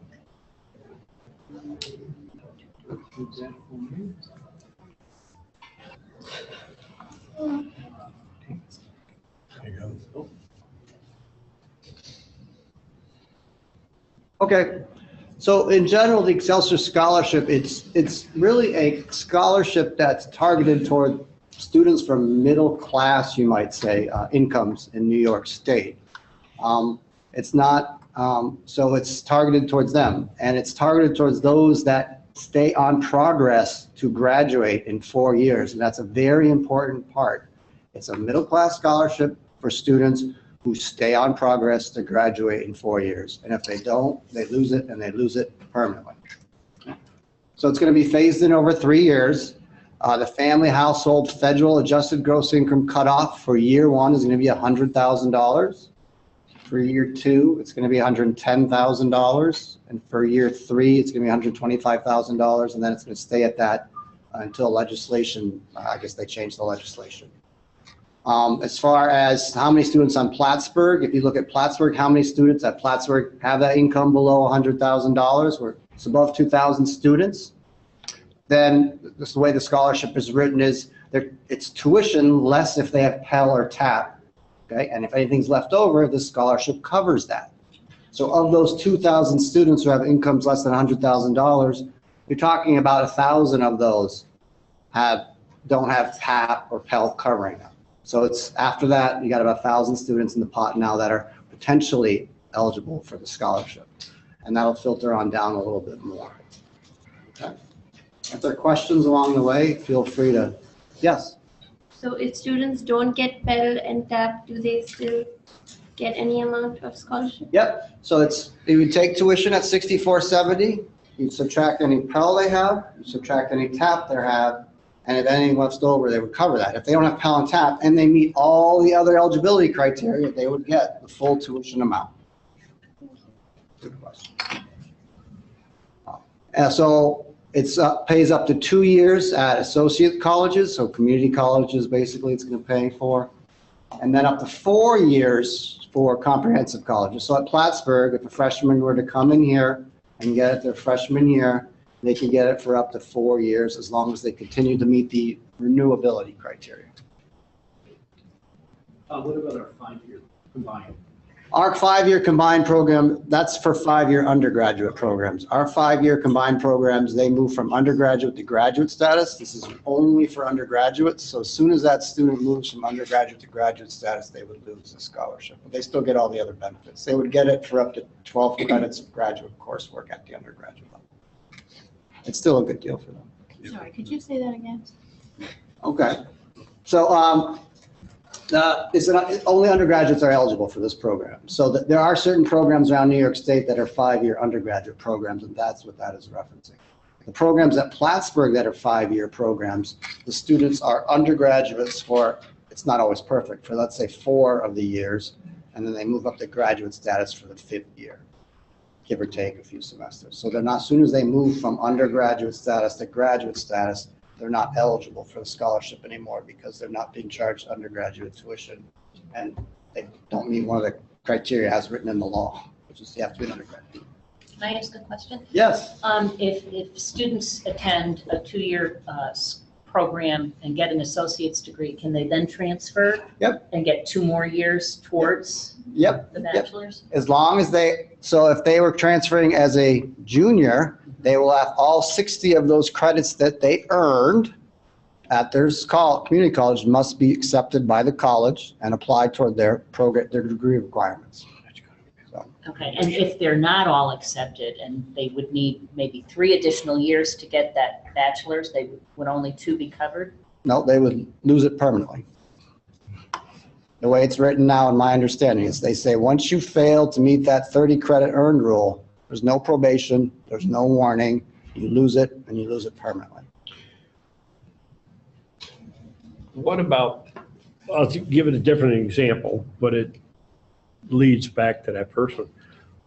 What's that for me? There you go. Okay, so in general, the Excelsior Scholarship, it's really a scholarship that's targeted toward students from middle class, you might say, incomes in New York State. It's not, so it's targeted towards them, and it's targeted towards those that stay on progress to graduate in 4 years, and that's a very important part. It's a middle class scholarship for students who stay on progress to graduate in 4 years. And if they don't, they lose it, and they lose it permanently. So it's going to be phased in over 3 years. The family household federal adjusted gross income cutoff for year 1 is going to be $100,000. For year 2, it's going to be $110,000. And for year 3, it's going to be $125,000. And then it's going to stay at that until legislation, I guess they changed the legislation. As far as how many students on Plattsburgh, if you look at Plattsburgh, how many students at Plattsburgh have that income below $100,000, where it's above 2,000 students, then this is the way the scholarship is written is it's tuition less if they have Pell or TAP, okay? And if anything's left over, this scholarship covers that. So of those 2,000 students who have incomes less than $100,000, you're talking about 1,000 of those don't have TAP or Pell covering them. So it's after that, you got about 1,000 students in the pot now that are potentially eligible for the scholarship. And that'll filter on down a little bit more. Okay. If there are questions along the way, feel free to, yes? So if students don't get Pell and TAP, do they still get any amount of scholarship? Yep. So you would take tuition at $64.70. You subtract any Pell they have, you subtract any TAP they have, and if anything left over, they would cover that. If they don't have Pell and TAP and they meet all the other eligibility criteria, they would get the full tuition amount. Good question. So it pays up to 2 years at associate colleges, so community colleges basically it's going to pay for, and then up to 4 years for comprehensive colleges. So at Plattsburgh, if a freshman were to come in here and get it their freshman year, they can get it for up to 4 years as long as they continue to meet the renewability criteria. What about our 5-year combined? Our 5-year combined program, that's for 5-year undergraduate programs. Our 5-year combined programs, they move from undergraduate to graduate status. This is only for undergraduates. So as soon as that student moves from undergraduate to graduate status, they would lose the scholarship. But they still get all the other benefits. They would get it for up to 12 credits of graduate coursework at the undergraduate level. It's still a good deal for them. Sorry, could you say that again? Okay. So only undergraduates are eligible for this program. So there are certain programs around New York State that are 5-year undergraduate programs, and that's what that is referencing. The programs at Plattsburgh that are 5-year programs, the students are undergraduates for, it's not always perfect, for let's say 4 of the years, and then they move up to graduate status for the 5th year, give or take a few semesters. So they're not, as soon as they move from undergraduate status to graduate status, they're not eligible for the scholarship anymore because they're not being charged undergraduate tuition, and they don't meet one of the criteria as written in the law, which is you have to be an undergraduate. Can I ask a question? Yes. If students attend a 2-year program and get an associate's degree, can they then transfer? Yep. And get 2 more years towards Yep. the bachelor's? As long as so if they were transferring as a junior, they will have all 60 of those credits that they earned at their community college must be accepted by the college and applied toward their program, their degree requirements. So. Okay, and if they're not all accepted and they would need maybe 3 additional years to get that bachelor's, would only 2 be covered? No, they would lose it permanently. The way it's written now, in my understanding, is they say once you fail to meet that 30 credit earned rule, there's no probation, there's no warning, you lose it and you lose it permanently. What about, I'll give it a different example, but it leads back to that person.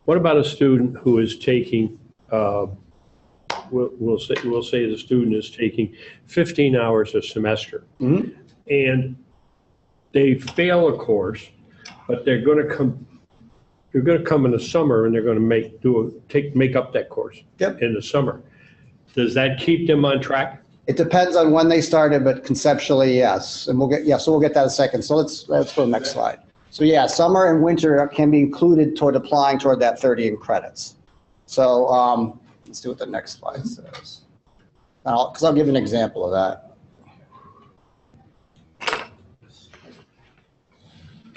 What about a student who is taking, we'll say the student is taking 15 hours a semester, Mm-hmm. and they fail a course, but they're going to come in the summer and they're going to make up that course. Yep. In the summer. Does that keep them on track? It depends on when they started, but conceptually, yes. And we'll get that in a second. So let's go to the next slide. So yeah, summer and winter can be included toward applying toward that 30 in credits. So let's see what the next slide says. Because I'll give an example of that.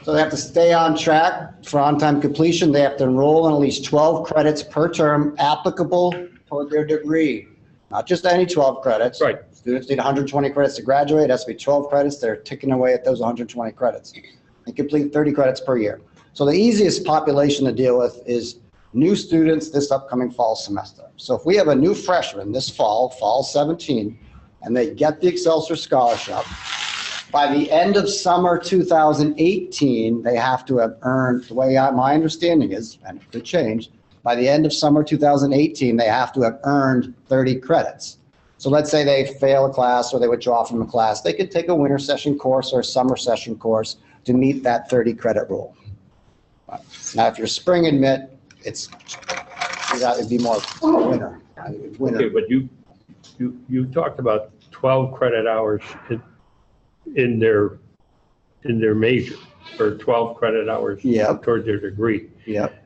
So they have to stay on track for on-time completion. They have to enroll in at least 12 credits per term applicable toward their degree. Not just any 12 credits. Right. Students need 120 credits to graduate. It has to be 12 credits. They're ticking away at those 120 credits. They complete 30 credits per year. So the easiest population to deal with is new students this upcoming fall semester. So if we have a new freshman this fall 17, and they get the Excelsior Scholarship, by the end of summer 2018, they have to have earned, the way my understanding is, and it could change, by the end of summer 2018, they have to have earned 30 credits. So let's say they fail a class or they withdraw from a class. They could take a winter session course or a summer session course to meet that 30 credit rule. Now, if you're spring admit, it'd be more winter. Okay, but you talked about 12 credit hours in their major, or 12 credit hours toward their degree. Yep.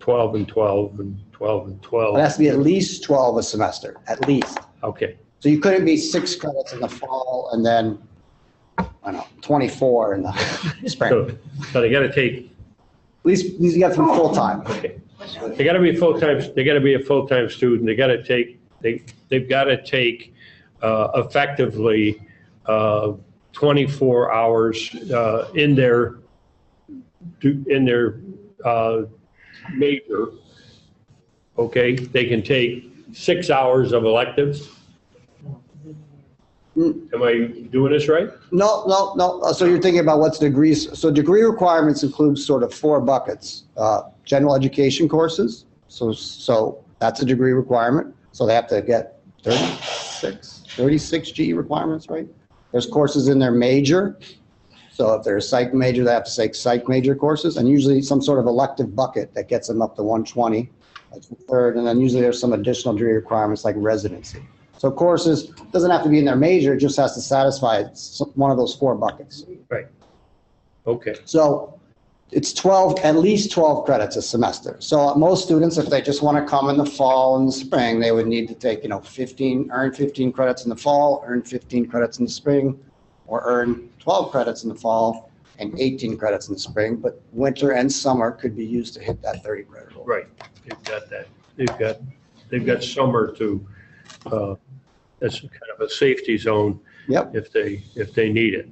12 and 12 and 12 and 12. It has to be at least 12 a semester, at least. Okay. So you couldn't be 6 credits in the fall and then, I don't know, 24 in the spring. So they got to take. At least you got them full time. Okay. They got to be full-time. They got to be a full-time student. They got to take. They've got to take effectively 24 hours in their major. Okay, they can take 6 hours of electives. Am I doing this right? No. So you're thinking about what's degrees. So degree requirements include sort of 4 buckets. General education courses. So that's a degree requirement. So they have to get 36 GE requirements, right? There's courses in their major. So if they're a psych major, they have to take psych major courses, and usually some sort of elective bucket that gets them up to 120. That's the third, and then usually there's some additional degree requirements like residency. So courses, doesn't have to be in their major, it just has to satisfy one of those 4 buckets. Right. Okay. So it's at least 12 credits a semester. So most students, if they just want to come in the fall and the spring, they would need to take, earn 15 credits in the fall, earn 15 credits in the spring, or earn 12 credits in the fall and 18 credits in the spring. But winter and summer could be used to hit that 30 credit rule. Right. They've got that. They've got summer to. That's kind of a safety zone. Yep. If they need it.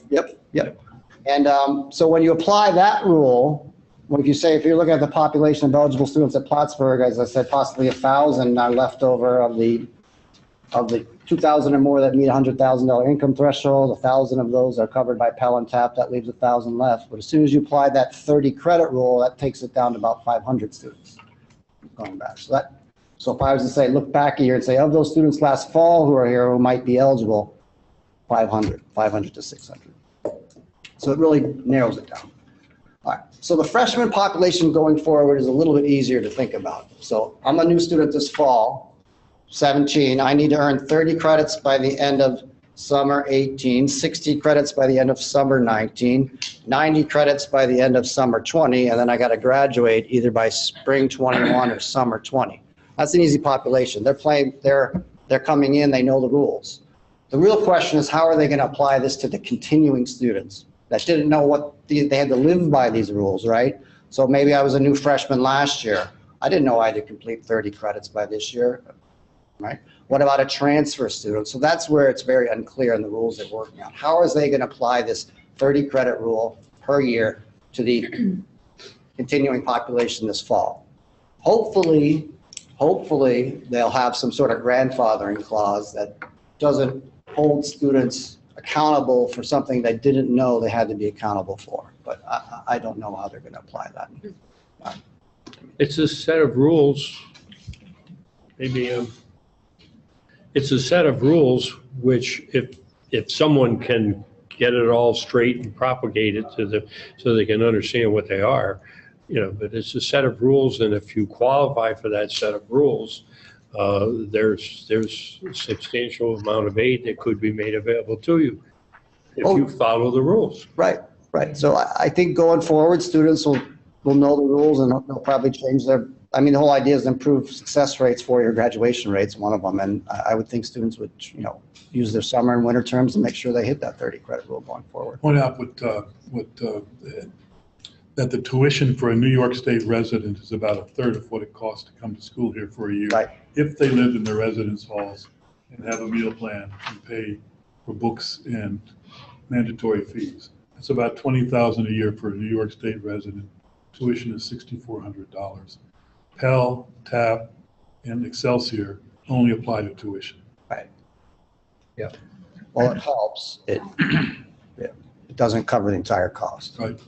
Yep. And so when you apply that rule, if you're looking at the population of eligible students at Plattsburgh, as I said, possibly 1,000 are left over of the 2,000 or more that meet $100,000 income threshold. 1,000 of those are covered by Pell and TAP. That leaves 1,000 left. But as soon as you apply that 30 credit rule, that takes it down to about 500 students going back. So if I was to say, look back a year and say, of those students last fall who are here who might be eligible, 500 to 600. So it really narrows it down. All right, so the freshman population going forward is a little bit easier to think about. So I'm a new student this fall, 17. I need to earn 30 credits by the end of summer 18, 60 credits by the end of summer 19, 90 credits by the end of summer 20, and then I got to graduate either by spring 21 or summer 20. That's an easy population. They're coming in, they know the rules. The real question is, how are they going to apply this to the continuing students that didn't know what they had to live by these rules, right? So maybe I was a new freshman last year. I didn't know I had to complete 30 credits by this year, right? What about a transfer student? So that's where it's very unclear in the rules they're working on. How are they going to apply this 30 credit rule per year to the continuing population this fall? Hopefully they'll have some sort of grandfathering clause that doesn't hold students accountable for something they didn't know they had to be accountable for. But I don't know how they're going to apply that. It's a set of rules. Maybe it's a set of rules which, if someone can get it all straight and propagate it so they can understand what they are, but it's a set of rules, and if you qualify for that set of rules, there's a substantial amount of aid that could be made available to you if you follow the rules. Right. So I think going forward, students will will know the rules and they'll probably change their, I mean, the whole idea is to improve success rates, four-year graduation rates, one of them. And I would think students would, use their summer and winter terms and make sure they hit that 30 credit rule going forward. Point out that the tuition for a New York State resident is about a third of what it costs to come to school here for a year. Right. If they live in their residence halls and have a meal plan and pay for books and mandatory fees. It's about $20,000 a year for a New York State resident. Tuition is $6,400. Pell, TAP, and Excelsior only apply to tuition. Right. Yeah. Well, it helps. It doesn't cover the entire cost. Right.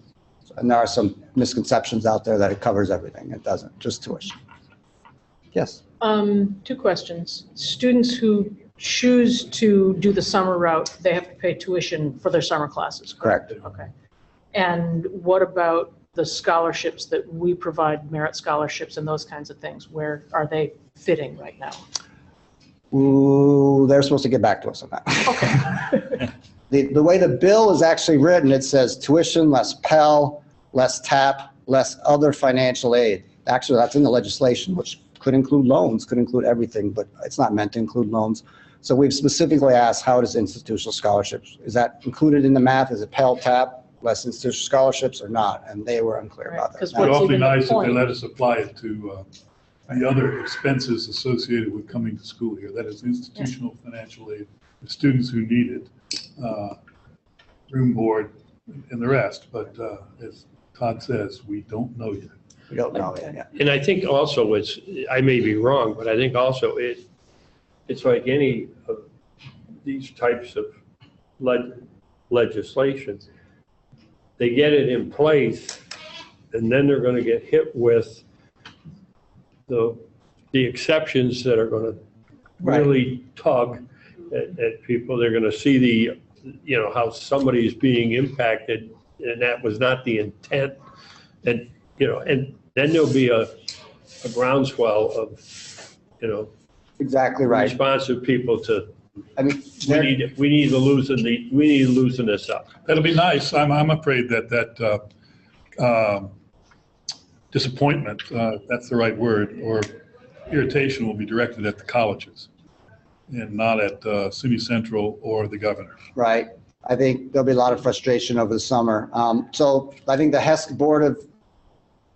And there are some misconceptions out there that it covers everything. It doesn't, just tuition. Yes. Two questions. Students who choose to do the summer route, they have to pay tuition for their summer classes, correct? Correct. Okay. And what about the scholarships that we provide, merit scholarships and those kinds of things? Where are they fitting right now? Ooh, they're supposed to get back to us on that. Okay. The way the bill is actually written, it says tuition, less Pell, less TAP, less other financial aid. Actually, that's in the legislation, which could include loans, could include everything, but it's not meant to include loans. So we've specifically asked, how does institutional scholarships, is that included in the math? Is it Pell, TAP, less institutional scholarships or not? And they were unclear about that. Because It's awfully even the nice if they point? let us apply it to the other expenses associated with coming to school here. That is institutional financial aid, the students who need it, room, board, and the rest. But as Todd says, we don't know yet. We don't know yet. And I think also I may be wrong, but I think also it's like any of these types of legislation. They get it in place and then they're going to get hit with the exceptions that are going to really tug at people. They're going to see how somebody's being impacted and that was not the intent. And then there'll be a groundswell of, Exactly right. responsive people to, I mean, we need to loosen this up. That'll be nice. I'm afraid that disappointment, that's the right word, or irritation will be directed at the colleges and not at SUNY Central or the governor. right. I think there'll be a lot of frustration over the summer. So I think the HESC Board of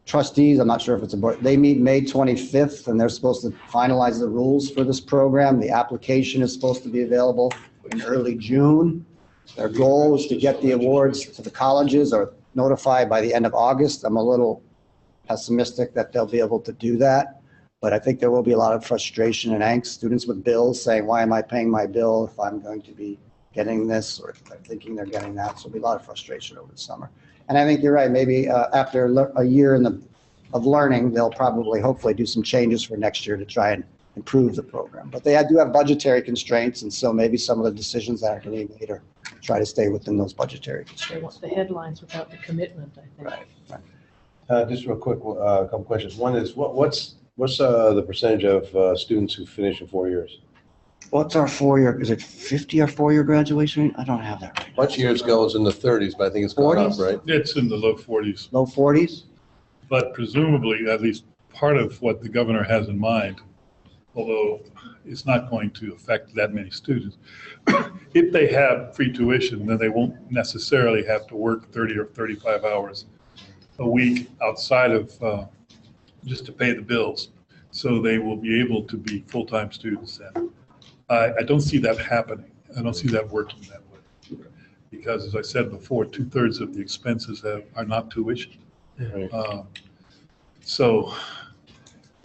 Trustees, I'm not sure if it's a board, they meet May 25th and they're supposed to finalize the rules for this program. The application is supposed to be available in early June. Their goal is to get the awards to the colleges or notified by the end of August. I'm a little pessimistic that they'll be able to do that, but I think there will be a lot of frustration and angst. Students with bills saying, why am I paying my bill if I'm going to be getting this or thinking they're getting that? So there'll be a lot of frustration over the summer. And I think you're right, maybe after a year of learning, they'll probably, hopefully do some changes for next year to try and improve the program. But they do have budgetary constraints, and so maybe some of the decisions that are going to be made are try to stay within those budgetary They constraints. want the headlines without the commitment, I think. Right. Just real quick, a couple questions. One is, what's the percentage of students who finish in 4 years? What's our four-year, is it 50 or four-year graduation rate? I don't have that right. A bunch of years ago it was in the 30s, but I think it's gone up, 40s? right? It's in the low 40s, Low 40s? but presumably, at least part of what the governor has in mind, although it's not going to affect that many students, if they have free tuition, then they won't necessarily have to work 30 or 35 hours a week outside of just to pay the bills. So they will be able to be full-time students then. I don't see that happening. I don't see that working that way. Because as I said before, 2/3 of the expenses are not tuition. Right. So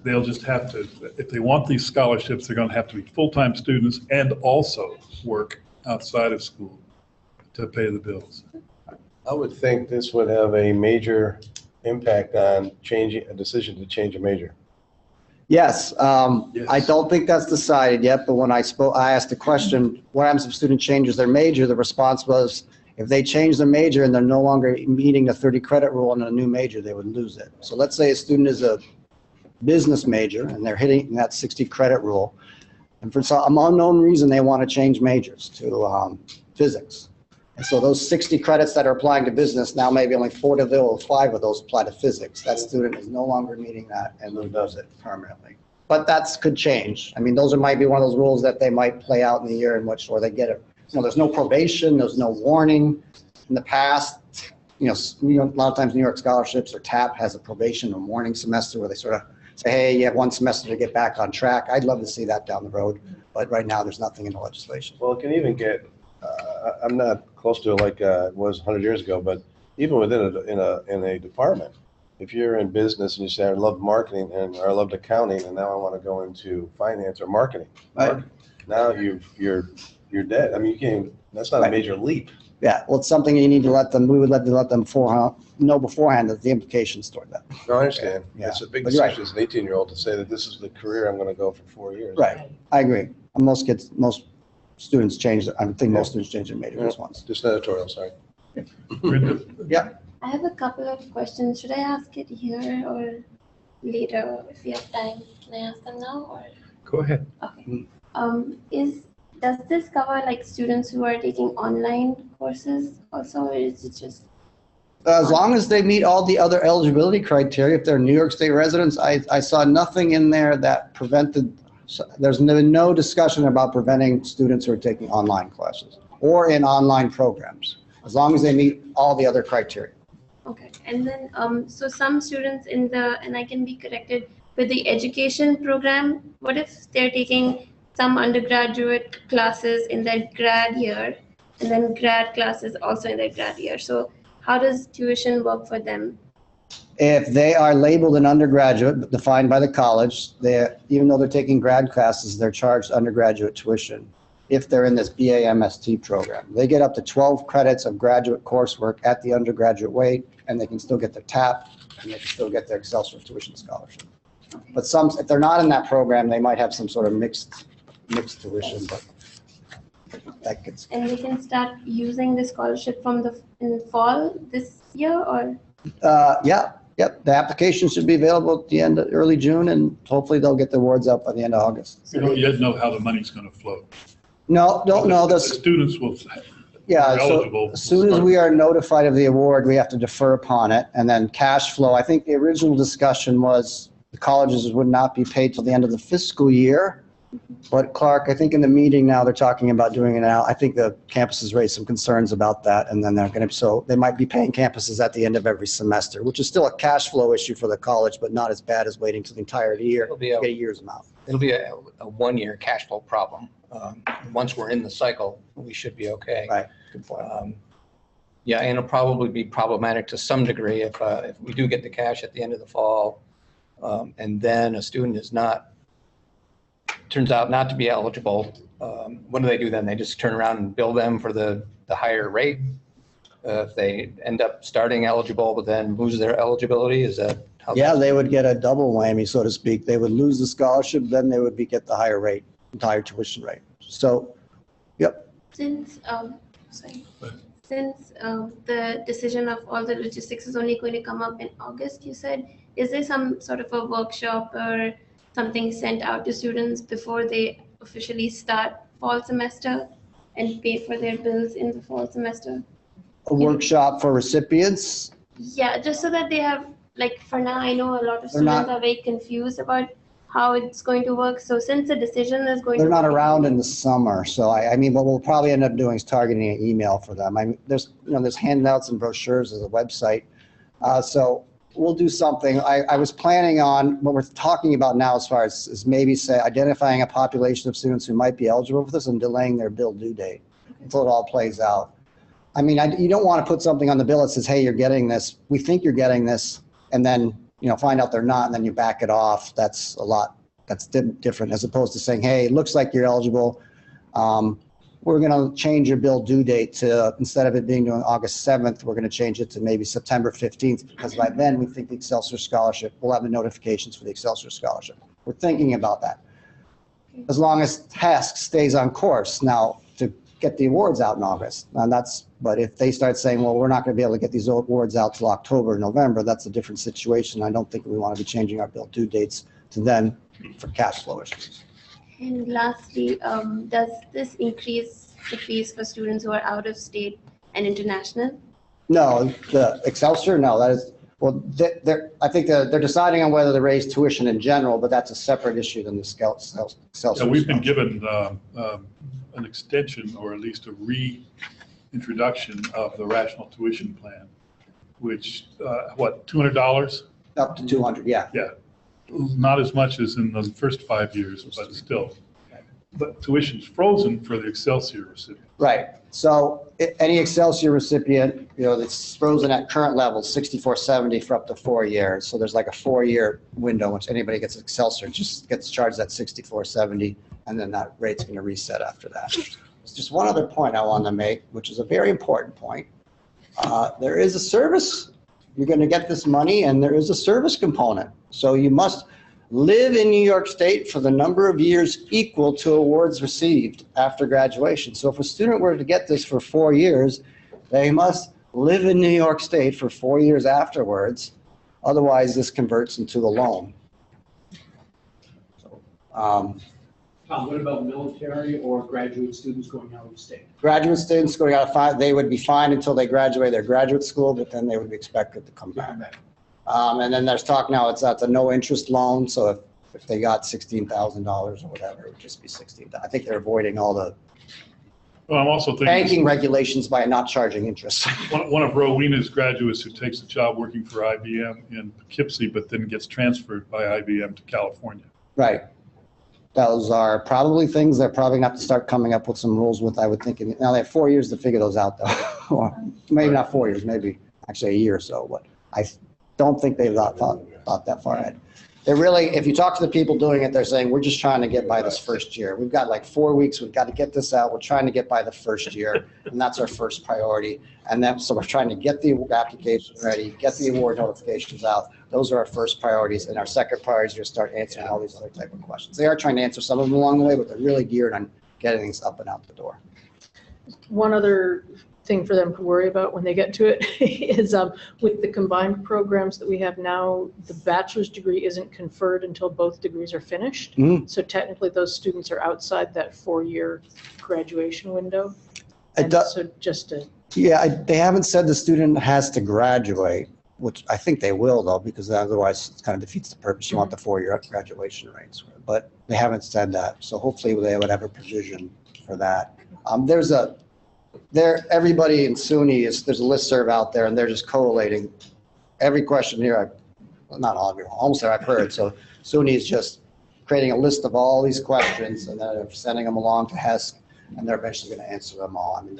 they'll just have to, if they want these scholarships, they're going to have to be full-time students and also work outside of school to pay the bills. I would think this would have a major impact on a decision to change a major. Yes, Yes. I don't think that's decided yet, but when I asked the question, what happens if a student changes their major? The response was, if they change their major and they're no longer meeting the 30 credit rule on a new major, they would lose it. So let's say a student is a business major and they're hitting that 60 credit rule. And for some unknown reason, they want to change majors to physics. And so those 60 credits that are applying to business, now maybe only 4 of those, 5 of those apply to physics. That student is no longer meeting that and does it permanently. But that could change. I mean, those might be one of those rules that they might play out in the year in which, or they get it. There's no probation, there's no warning. In the past, a lot of times New York scholarships or TAP has a probation or warning semester where they sort of say, hey, you have 1 semester to get back on track. I'd love to see that down the road, but right now there's nothing in the legislation. Well, it can even get, I'm not close to it like it was 100 years ago, but even within a department, if you're in business and you say, I love marketing or I loved accounting and now I want to go into finance or marketing. Right. Now you're dead. I mean, you can't, that's not a major leap. Yeah, well, it's something you need to let them, we would let them know beforehand that the implications toward that. No, I understand. Yeah. It's a big But you're right. decision as an 18-year-old to say that this is the career I'm going to go for 4 years. Right, I agree. Most students change, I think most students change their majors once. Just an editorial, sorry. Yeah. I have a couple of questions. Should I ask it here or later if we have time? Can I ask them now or? Go ahead. Okay. Does this cover like students who are taking online courses also, or is it just? As long as they meet all the other eligibility criteria, if they're New York State residents, I saw nothing in there that prevented, there's no discussion about preventing students who are taking online classes or in online programs, as long as they meet all the other criteria. Okay, and then, so some students and I can be corrected, with the education program, what if they're taking some undergraduate classes in their grad year and then grad classes also in their grad year? So how does tuition work for them? If they are labeled an undergraduate, defined by the college, even though they're taking grad classes, they're charged undergraduate tuition. If they're in this BAMST program, they get up to 12 credits of graduate coursework at the undergraduate rate, and they can still get their TAP, and they can still get their Excelsior tuition scholarship. But if they're not in that program, they might have some sort of mixed tuition, but that gets. And they can start using the scholarship from in fall this year or? Yep. The application should be available at the end of early June, and hopefully they'll get the awards up by the end of August. You don't yet know how the money's going to flow. No, don't know. The students will. Yeah, so eligible. as soon as we are notified of the award, we have to defer upon it, and then cash flow. I think the original discussion was the colleges would not be paid till the end of the fiscal year. But Clark, I think in the meeting now, they're talking about doing it now. I think the campuses raised some concerns about that, and then so they might be paying campuses at the end of every semester, which is still a cash flow issue for the college, but not as bad as waiting till the entire year to get a year's amount. It'll be a 1-year cash flow problem. Once we're in the cycle, we should be okay. Right, good point. Yeah, and it'll probably be problematic to some degree if we do get the cash at the end of the fall, and then a student turns out not to be eligible. What do they do then? They just turn around and bill them for the higher rate? If they end up starting eligible but then lose their eligibility, is that how? Yeah, they would get a double whammy, so to speak. They would lose the scholarship, then they would get the higher rate, higher tuition rate. So, yep. Since the decision of all the logistics is only going to come up in August, you said, is there some sort of a workshop or something sent out to students before they officially start fall semester and pay for their bills in the fall semester? A workshop for recipients? Yeah, just so that they have, like, for now, I know a lot of students are very confused about how it's going to work. So since the decision is going to. They're not around in the summer. So I mean, what we'll probably end up doing is targeting an email for them. I mean, there's handouts and brochures as a website. So we'll do something. I was planning on what we're talking about now as far as is maybe say identifying a population of students who might be eligible for this and delaying their bill due date until it all plays out. I mean, you don't want to put something on the bill that says, hey, you're getting this. We think you're getting this. And then, find out they're not, and then you back it off. That's different as opposed to saying, hey, it looks like you're eligible. We're going to change your bill due date to, instead of it being due on August 7th, we're going to change it to maybe September 15th, because by then we think the Excelsior Scholarship, we'll have the notifications for the Excelsior Scholarship. We're thinking about that. As long as task stays on course now to get the awards out in August. And but if they start saying, well, we're not going to be able to get these awards out till October, November, that's a different situation. I don't think we want to be changing our bill due dates to then for cash flow issues. And lastly, does this increase the fees for students who are out of state and international? No, the Excelsior, no, that is, well, I think they're deciding on whether to raise tuition in general, but that's a separate issue than the Excelsior. Yeah, we've been given an extension or at least a reintroduction of the rational tuition plan, which, $200? Up to 200, yeah. Yeah, not as much as in the first 5 years, but still. But tuition's frozen for the Excelsior recipient. Right. So any Excelsior recipient, that's frozen at current level, 6470 for up to 4 years. So there's like a 4-year window, which anybody gets Excelsior just gets charged at 6470, and then that rate's going to reset after that. There's just one other point I want to make, which is a very important point. There is a service. You're going to get this money, and there is a service component. So you must live in New York State for the number of years equal to awards received after graduation. So if a student were to get this for 4 years, they must live in New York State for 4 years afterwards. Otherwise, this converts into a loan. Tom, what about military or graduate students going out of state? Graduate students going out of they would be fine until they graduate their graduate school, but then they would be expected to come back. And then there's talk now, it's a no interest loan. So if they got $16,000 or whatever, it would just be $16,000. I think they're avoiding all the Well, I'm also thinking. banking regulations by not charging interest. One of Rowena's graduates who takes a job working for IBM in Poughkeepsie, but then gets transferred by IBM to California. Right. Those are probably things they're probably going to have to start coming up with some rules with, I would think. Now they have 4 years to figure those out though. Or maybe not 4 years, maybe actually a year or so, but I don't think they've thought that far ahead. They're really, if you talk to the people doing it, they're saying, we're just trying to get by this first year. We've got like 4 weeks. We've got to get this out. We're trying to get by the first year. And that's our first priority. And then, so we're trying to get the application ready, get the award notifications out. Those are our first priorities. And our second priorities are to start answering all these other type of questions. They are trying to answer some of them along the way, but they're really geared on getting things up and out the door. One other thing for them to worry about when they get to it is with the combined programs that we have now, the bachelor's degree isn't conferred until both degrees are finished. So technically those students are outside that 4-year graduation window. And so just to... Yeah, they haven't said the student has to graduate, which I think they will though, because otherwise it kind of defeats the purpose. You want the 4-year graduation rates, but they haven't said that. So hopefully they would have a provision for that. Everybody in SUNY there's a listserv out there and they're just collating every question here. Not all of you, almost I've heard. So SUNY is just creating a list of all these questions and then they're sending them along to HESC and they're eventually going to answer them all. I mean,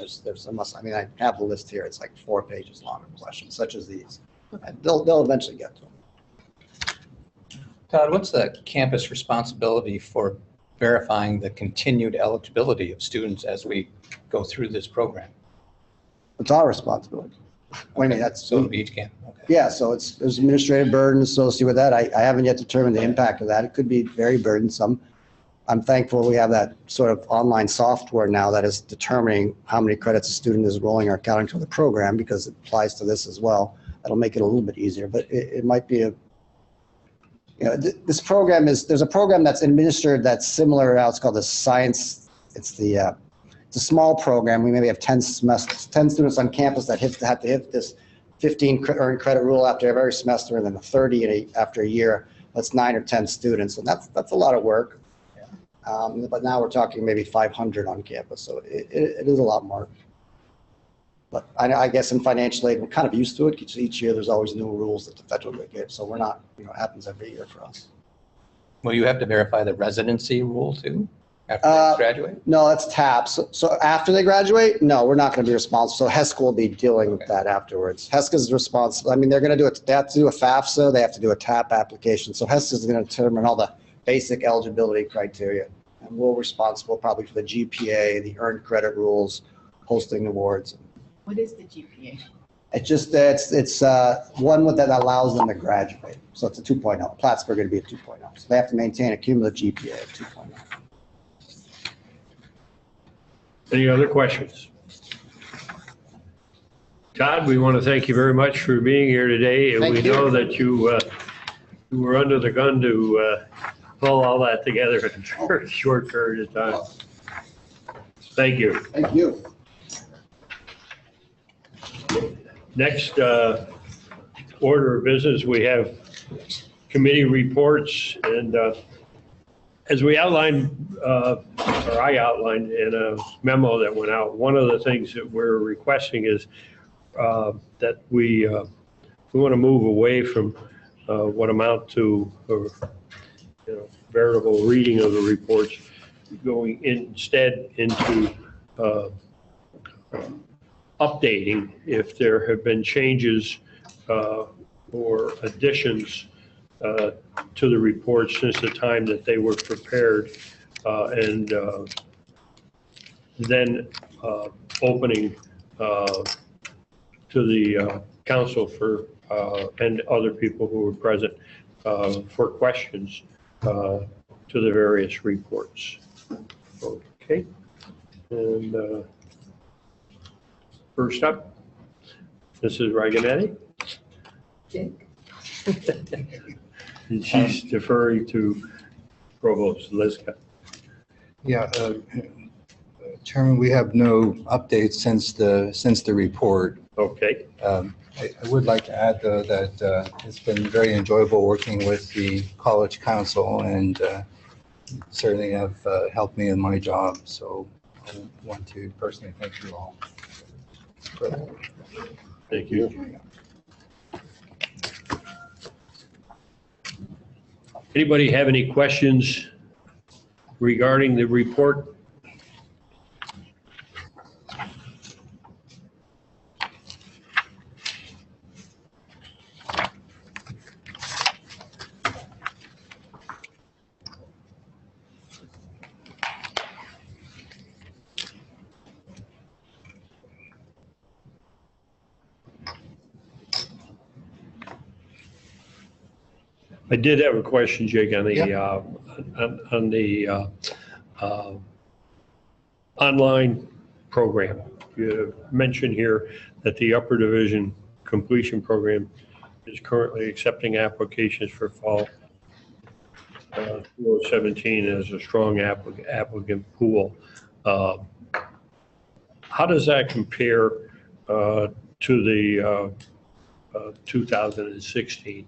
I have the list here. It's like 4 pages long of questions such as these. And they'll eventually get to them. Todd, what's the campus responsibility for verifying the continued eligibility of students as we go through this program? It's our responsibility. I mean, So it'll be each campus. Okay. Yeah, so there's administrative burden associated with that. I haven't yet determined the impact of that. It could be very burdensome. I'm thankful we have that sort of online software now that is determining how many credits a student is rolling or accounting for the program because it applies to this as well. That'll make it a little bit easier, but it might be this program there's a program that's administered that's similar now. It's called the Science. It's a small program. We maybe have 10 students on campus that have to hit this 15 earned credit rule after every semester, and then the 30 after a year. That's 9 or 10 students, and that's a lot of work. But now we're talking maybe 500 on campus, so it is a lot more. But I guess in financial aid, we're kind of used to it because each year there's always new rules that the federal government gives, so we're not, it happens every year for us. Will you have to verify the residency rule too after they graduate? No, that's TAPS. So after they graduate, no, we're not going to be responsible. So HESC will be dealing with that afterwards. HESC is responsible. I mean, they're going to do it. They have to do a FAFSA. They have to do a TAP application. So HESC is going to determine all the basic eligibility criteria. And we're responsible probably for the GPA, the earned credit rules, posting awards. What is the GPA? It's one that allows them to graduate. So it's a 2.0. Plattsburgh going to be a 2.0. So they have to maintain a cumulative GPA of 2.0. Any other questions? Todd, we want to thank you very much for being here today. And we know that you were under the gun to pull all that together in a short period of time. Thank you. Thank you. Next order of business, we have committee reports. And as we outlined, or I outlined in a memo that went out, one of the things that we're requesting is that we want to move away from what amount to veritable reading of the reports, going instead into updating if there have been changes or additions to the reports since the time that they were prepared, and then opening to the council for and other people who were present for questions to the various reports. Okay, and first up, Mrs. Raganetti. And she's deferring to Provost Liska. Yeah, Chairman, we have no updates since the report. Okay. I would like to add, though, that it's been very enjoyable working with the College Council, and certainly have helped me in my job. So I want to personally thank you all for that. Thank you. Anybody have any questions regarding the report? I did have a question, Jake, on the online program. You mentioned here that the upper division completion program is currently accepting applications for fall 2017 as a strong applicant pool. How does that compare to the 2016?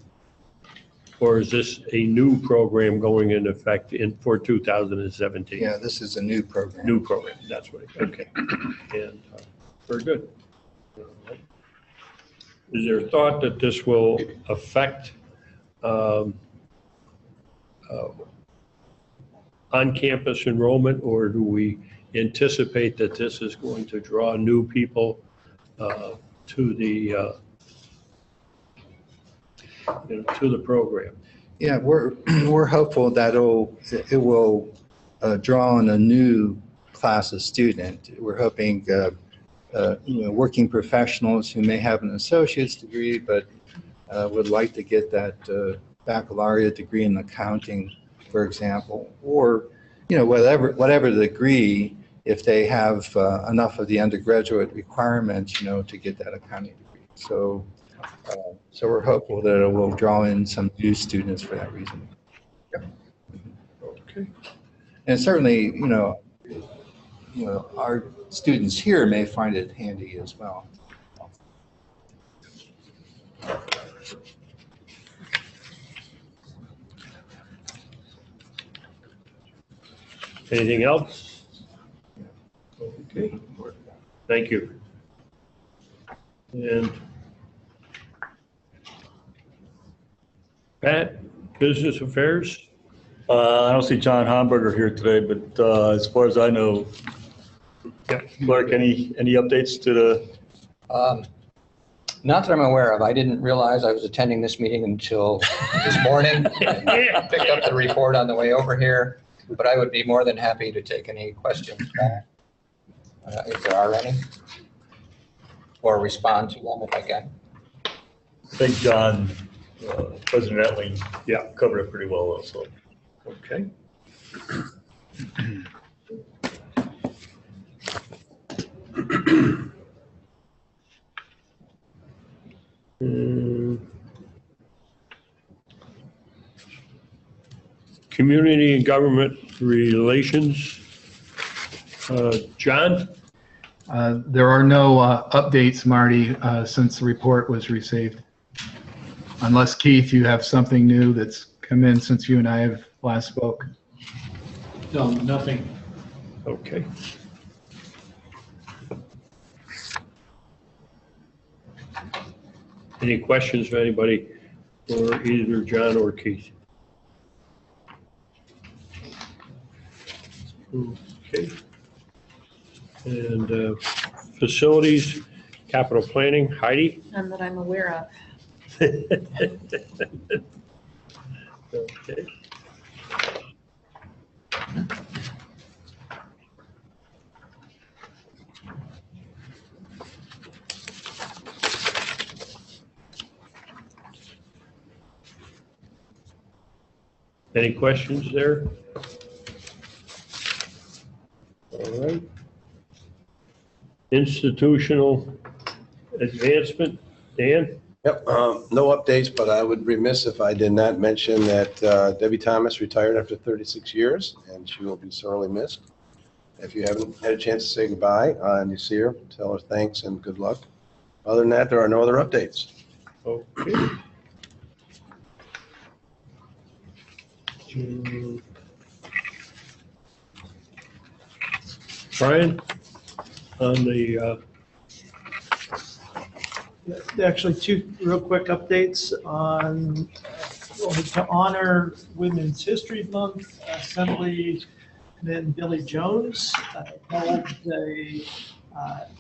Or is this a new program going into effect for 2017? Yeah, this is a new program. New program, that's what, okay. And very good. Is there thought that this will affect on-campus enrollment, or do we anticipate that this is going to draw new people to the to the program? Yeah, we're hopeful that it will draw on a new class of student. We're hoping working professionals who may have an associate's degree but would like to get that baccalaureate degree in accounting, for example, or whatever the degree, if they have enough of the undergraduate requirements, to get that accounting degree. So we're hopeful that it will draw in some new students for that reason. Yep. Okay. And certainly, our students here may find it handy as well. Anything else? Okay. Thank you. And Pat, Business Affairs? I don't see John Hamburger here today, but as far as I know, Clark, any updates to the? Not that I'm aware of. I didn't realize I was attending this meeting until this morning. I picked up the report on the way over here, but I would be more than happy to take any questions if there are any, or respond to them if I can. I think John, President Etling, covered it pretty well also. Okay. Community and government relations. John? There are no updates, Marty, since the report was received. Unless, Keith, you have something new that's come in since you and I have last spoke. No, nothing. Okay. Any questions for anybody, or either John or Keith? Okay. And facilities, capital planning, Heidi? None that I'm aware of. Okay. Any questions there? All right. Institutional advancement, Dan? Yep, no updates, but I would remiss if I did not mention that Debbie Thomas retired after 36 years, and she will be sorely missed. If you haven't had a chance to say goodbye and you see her, tell her thanks and good luck. Other than that, there are no other updates. Okay. Brian, on the Actually, two real quick updates on, to honor Women's History Month, Assemblyman Billy Jones held a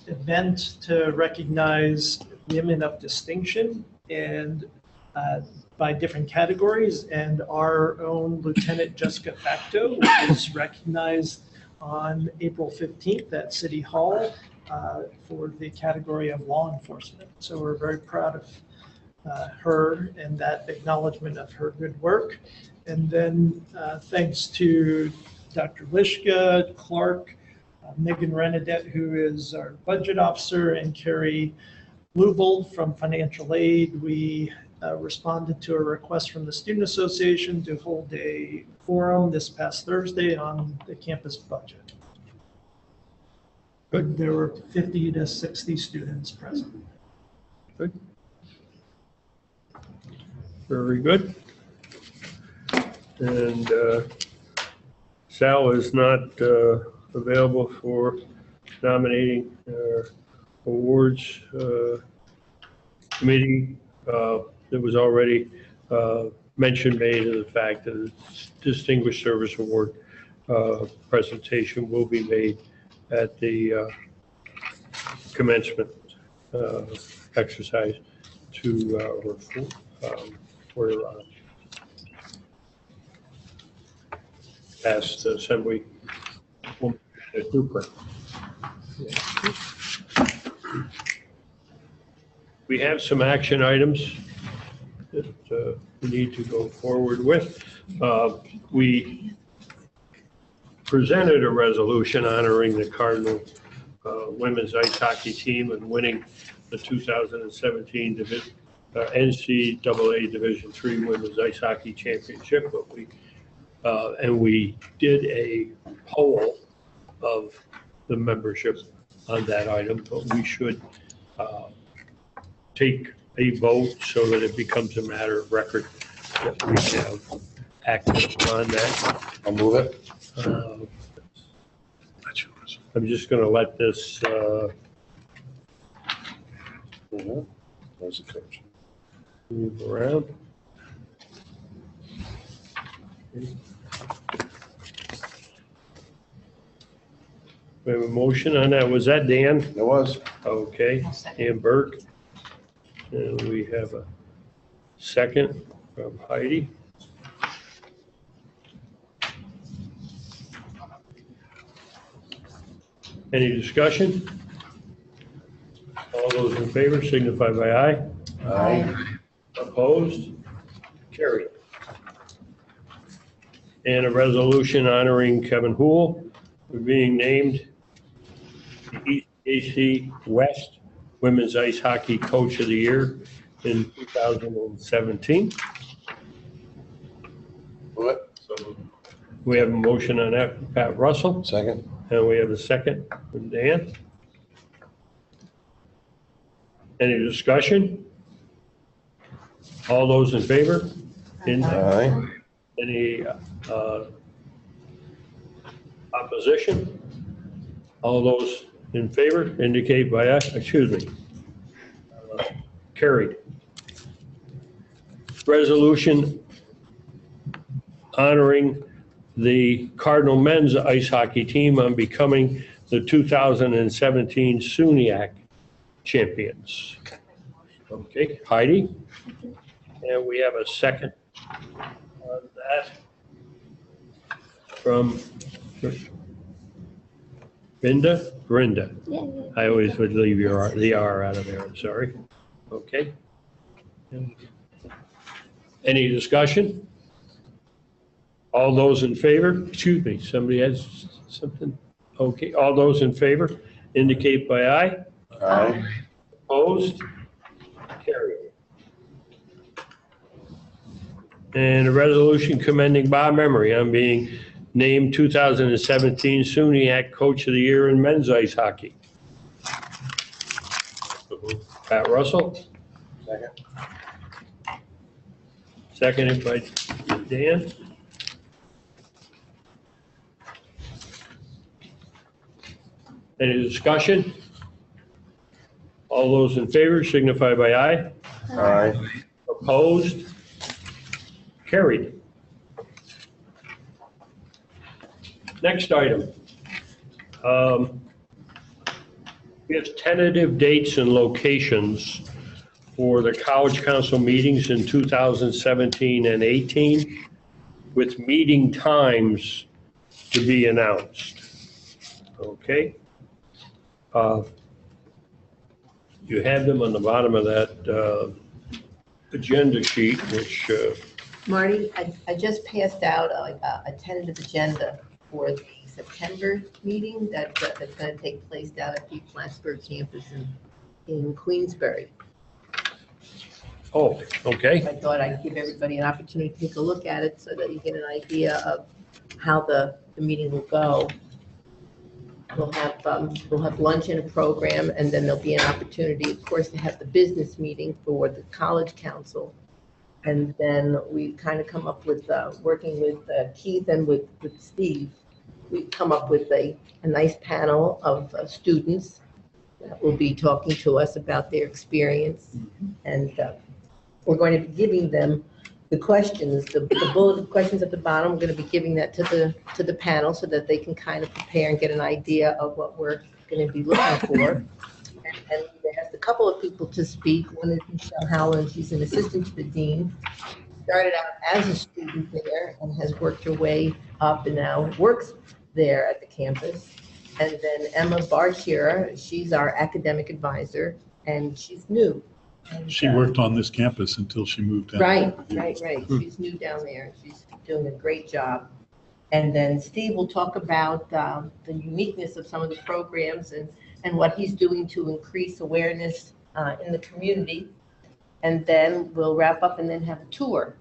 event to recognize women of distinction and by different categories, and our own Lieutenant Jessica Facto was recognized on April 15th at City Hall for the category of law enforcement. So we're very proud of her and that acknowledgement of her good work. And then thanks to Dr. Lishka, Clark, Megan Renadette, who is our budget officer, and Carrie Lubel from Financial Aid, we responded to a request from the Student Association to hold a forum this past Thursday on the campus budget. Good. There were 50 to 60 students present. Good. Very good. And Sal is not available for nominating awards committee. There was already mention made of the fact that the Distinguished Service Award presentation will be made at the commencement exercise to for past assembly blueprint. We have some action items that we need to go forward with. We presented a resolution honoring the Cardinal women's ice hockey team and winning the 2017 NCAA Division III Women's Ice Hockey Championship. But we did a poll of the membership on that item, but we should take a vote so that it becomes a matter of record that we have acted upon that. I'll move it. I'm just going to let this There's the coach. move around. We have a motion on that. Was that Dan? It was. Okay, Dan Burke. And we have a second from Heidi. Any discussion? All those in favor signify by aye. Aye. Opposed? Carried. And a resolution honoring Kevin Hool for being named the EAC West Women's Ice Hockey Coach of the Year in 2017. Move it. We have a motion on that from Pat Russell, Second. and we have a second from Dan. Any discussion? All those in favor? Aye. Any opposition? All those in favor indicate by aye, excuse me. Carried. Resolution honoring the Cardinal men's ice hockey team on becoming the 2017 SUNYAC champions. Okay, Heidi? And we have a second on that from Brenda? Yeah. I always would leave the R out of there, I'm sorry. Okay. Any discussion? All those in favor? Excuse me, somebody has something? Okay, all those in favor indicate by aye. Aye. Opposed? Carried. And a resolution commending Bob Emery on being named 2017 SUNYAC Coach of the Year in men's ice hockey. Pat Russell? Second. Seconded by Dan. Any discussion? All those in favor signify by aye. Aye. Opposed? Carried. Next item. We have tentative dates and locations for the College Council meetings in 2017 and 18, with meeting times to be announced. Okay? You have them on the bottom of that agenda sheet, which Marty, I just passed out a tentative agenda for the September meeting that's going to take place down at the Plattsburgh campus in Queensbury. oh, okay. I thought I'd give everybody an opportunity to take a look at it so that you get an idea of how the meeting will go. We'll have lunch and a program, and then there'll be an opportunity, of course, to have the business meeting for the College Council. And then we kind of come up with, working with Keith and with Steve, we've come up with a nice panel of students that will be talking to us about their experience. And we're going to be giving them the questions, the bulleted questions at the bottom. We're going to be giving that to the panel so that they can kind of prepare and get an idea of what we're going to be looking for. And we asked a couple of people to speak. One is Michelle Howland. She's an assistant to the dean. Started out as a student there and has worked her way up and now works there at the campus. And then Emma Barchira, she's our academic advisor, and she's new. And, She worked on this campus until she moved down. Right. She's new down there, and she's doing a great job. And then Steve will talk about the uniqueness of some of the programs and what he's doing to increase awareness in the community. And then we'll wrap up and then have a tour.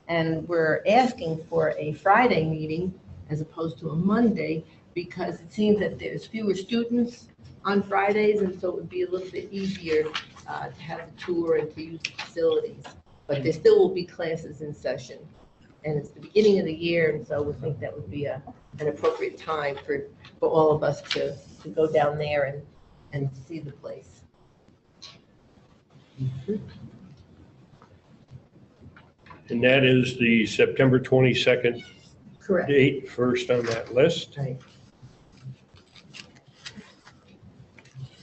And we're asking for a Friday meeting as opposed to a Monday, because it seems that there's fewer students on Fridays, and so it would be a little bit easier to have a tour and to use the facilities. But there still will be classes in session. And it's the beginning of the year, and so we think that would be an appropriate time for all of us to go down there and see the place. And that is the September 22nd Correct. date, first on that list. Right.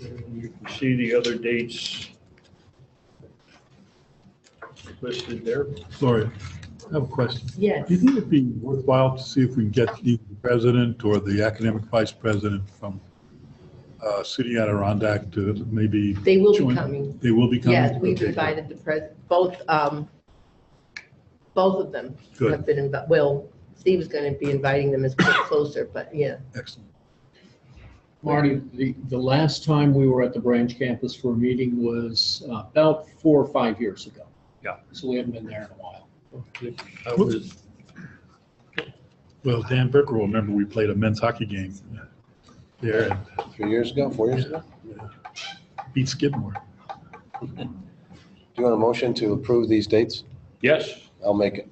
And you can see the other dates listed there. Sorry, I have a question. Yes. Do you think it'd be worthwhile to see if we can get either the president or the academic vice president from City Adirondack to maybe? They will be join? coming. They will be coming? Yes, we've Okay, invited the president, both of them Good. have been invited. Well, Steve is going to be inviting them as we get closer, but yeah. Excellent. Marty, the last time we were at the branch campus for a meeting was about 4 or 5 years ago. Yeah. So we haven't been there in a while. I was, Well, Dan Berker will remember we played a men's hockey game there and 3 years ago, 4 years ago? beat Skidmore. Do you want a motion to approve these dates? Yes, I'll make it.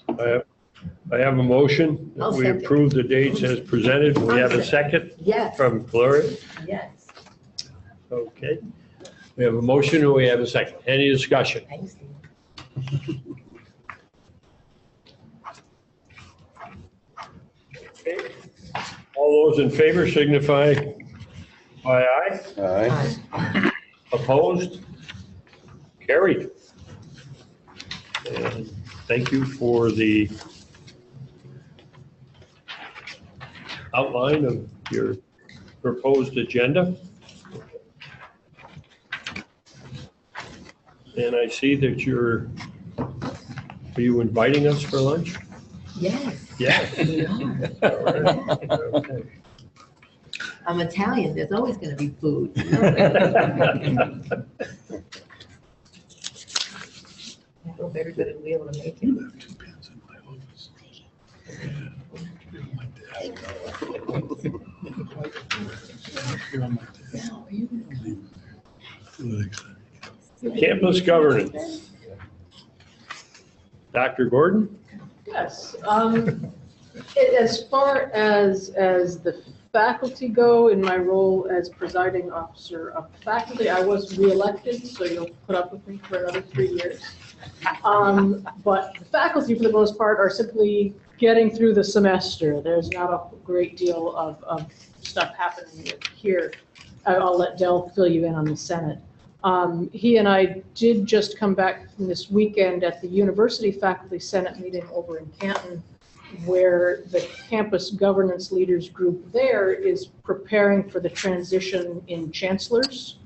I have a motion. I'll We second. approve the dates as presented. We have a second Yes, from Gloria. yes. Okay. We have a motion and we have a second. Any discussion? Thanks. Okay. All those in favor signify by aye. Aye. Opposed? Carried. And thank you for the outline of your proposed agenda. And I see that are you inviting us for lunch? Yes. Yes. We are. Okay. I'm Italian, there's always going to be food. I feel very good to be able to make it. You have 2 pens in my office. Here on my desk. Really exciting. Campus governance. Dr. Gordon? Yes. As far as the faculty go, in my role as presiding officer of faculty, I was reelected, so you'll put up with me for another 3 years. But the faculty, for the most part, are simply getting through the semester. There's not a great deal of stuff happening here. I'll let Del fill you in on the Senate. He and I did just come back from this weekend at the University Faculty Senate meeting over in Canton, where the campus governance leaders group there is preparing for the transition in chancellors.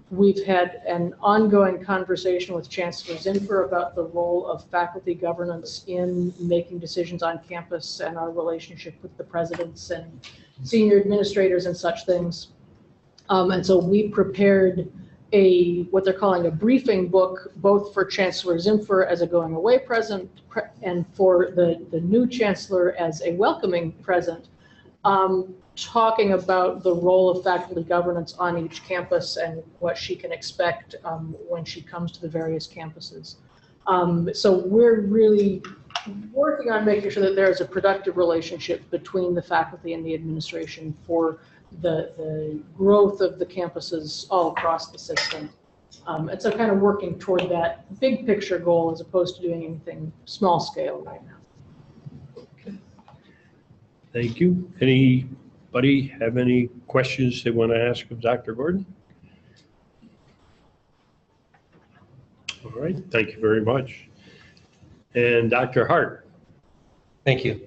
We've had an ongoing conversation with Chancellor Zinfer about the role of faculty governance in making decisions on campus and our relationship with the presidents and senior administrators and such things. And so we prepared what they're calling a briefing book, both for Chancellor Zinfer as a going away present and for the new chancellor as a welcoming present, talking about the role of faculty governance on each campus and what she can expect when she comes to the various campuses. So we're really working on making sure that there is a productive relationship between the faculty and the administration for the growth of the campuses all across the system. And so kind of working toward that big picture goal as opposed to doing anything small scale right now. Okay. Thank you. Anybody have any questions they want to ask of Dr. Gordon? All right, thank you very much. And Dr. Hart. Thank you.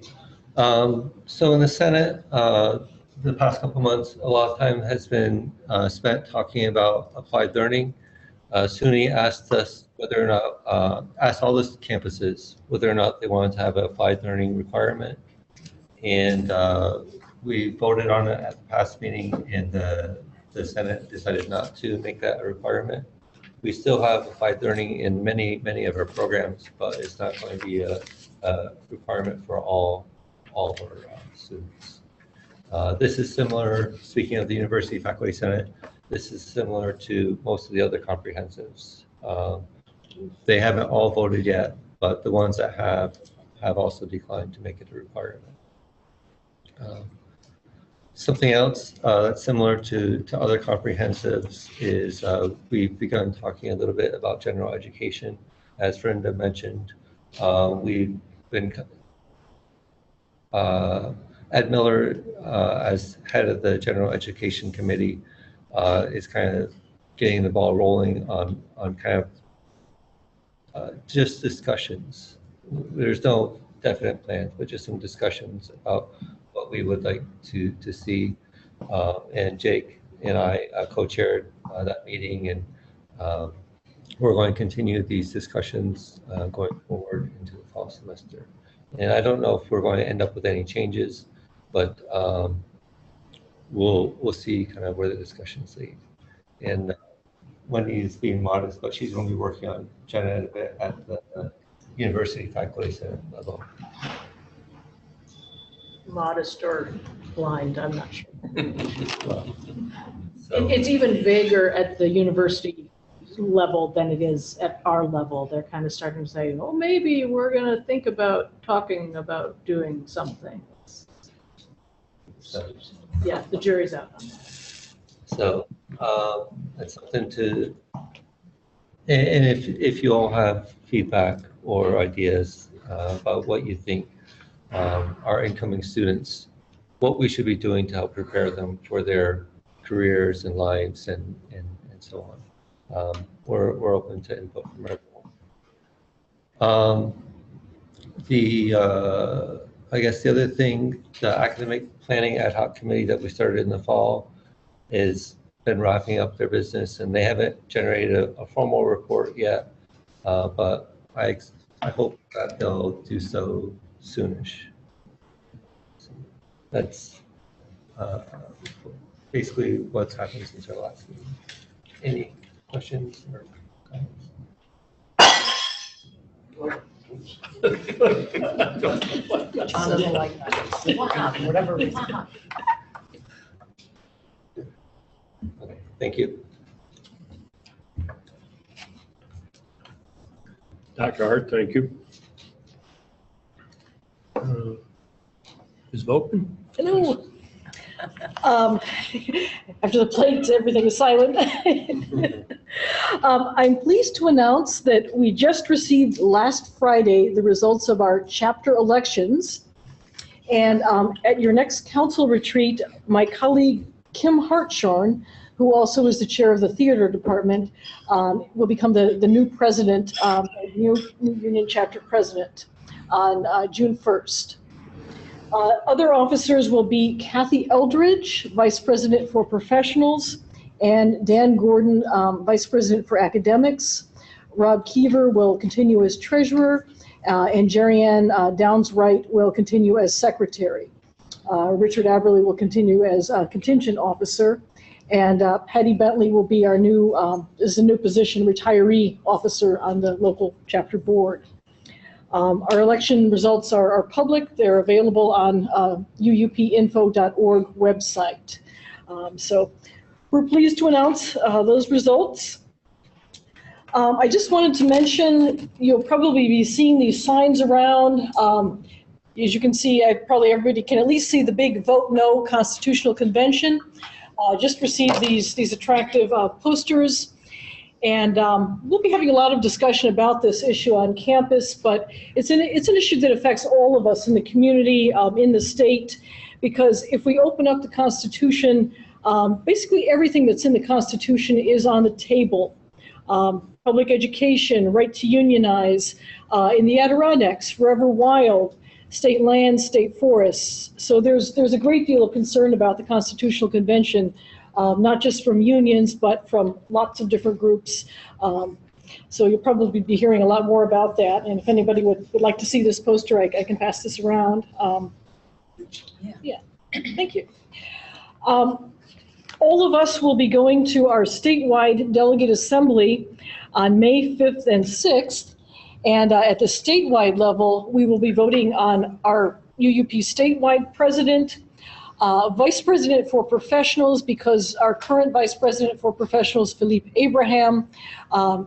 So in the Senate, the past couple months, a lot of time has been spent talking about applied learning. SUNY asked us whether or not, asked all the campuses whether or not they wanted to have an applied learning requirement. And we voted on it at the past meeting, and the Senate decided not to make that a requirement. We still have applied learning in many of our programs, but it's not going to be a requirement for all of our students. This is similar, speaking of the University Faculty Senate, this is similar to most of the other comprehensives. They haven't all voted yet, but the ones that have also declined to make it a requirement. Something else that's similar to other comprehensives is we've begun talking a little bit about general education. As Brenda mentioned, we've been Ed Miller, as head of the General Education Committee, is kind of getting the ball rolling on kind of just discussions. There's no definite plans, but just some discussions about what we would like to see. And Jake and I co-chaired that meeting, and we're going to continue these discussions going forward into the fall semester. And I don't know if we're going to end up with any changes, but we'll see kind of where the discussions lead. And Wendy is being modest, but she's going to be working on gen ed a bit at the University Faculty Senate level. Modest or blind, I'm not sure. Well, so, It's even vaguer at the University level than it is at our level. They're kind of starting to say, oh, maybe we're going to think about talking about doing something. So, Yeah, the jury's out on that. so that's something to, and if you all have feedback or ideas about what you think our incoming students, what we should be doing to help prepare them for their careers and lives and so on. We're open to input from everyone. I guess the other thing, the academic planning ad hoc committee that we started in the fall is been wrapping up their business, and they haven't generated a formal report yet, but I hope that they'll do so soonish. So that's basically what's happened since our last meeting. Any questions or comments? Whatever. Okay, thank you. Dr. Hart, thank you. Ms. Volkman? Hello. After the plate, everything is silent. I'm pleased to announce that we just received last Friday the results of our chapter elections. And at your next council retreat, my colleague Kim Hartshorn, who also is the chair of the theater department, will become the new president, new union chapter president on June 1st. Other officers will be Kathy Eldridge, Vice President for Professionals, and Dan Gordon, Vice President for Academics. Rob Keever will continue as Treasurer, and Jerry-Ann Downs-Wright will continue as Secretary. Richard Aberley will continue as Contingent Officer, and Patty Bentley will be our new, is a new position, Retiree Officer on the local chapter board. Our election results are public. They're available on uupinfo.org website. So we're pleased to announce those results. I just wanted to mention, you'll probably be seeing these signs around. As you can see, probably everybody can at least see the big Vote No Constitutional Convention. Just received these attractive posters. And we'll be having a lot of discussion about this issue on campus, but it's an issue that affects all of us in the community, in the state, because if we open up the Constitution, basically everything that's in the Constitution is on the table. Public education, right to unionize, in the Adirondacks, forever wild, state lands, state forests. So there's a great deal of concern about the Constitutional Convention, not just from unions, but from lots of different groups. So you'll probably be hearing a lot more about that. And if anybody would like to see this poster, I can pass this around. Yeah, thank you. All of us will be going to our statewide delegate assembly on May 5th and 6th. And at the statewide level, we will be voting on our UUP statewide president, Vice President for Professionals, because our current Vice President for Professionals, Philippe Abraham,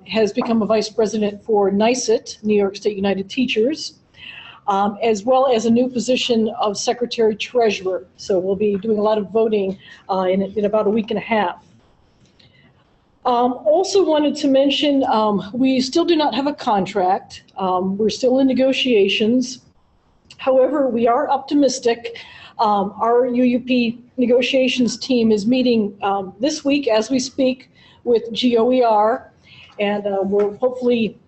has become a Vice President for NYSUT, New York State United Teachers, as well as a new position of Secretary Treasurer. So we'll be doing a lot of voting in about a week and a half. Also wanted to mention, we still do not have a contract. We're still in negotiations. However, we are optimistic. Our UUP negotiations team is meeting this week as we speak with GOER, and we'll hopefully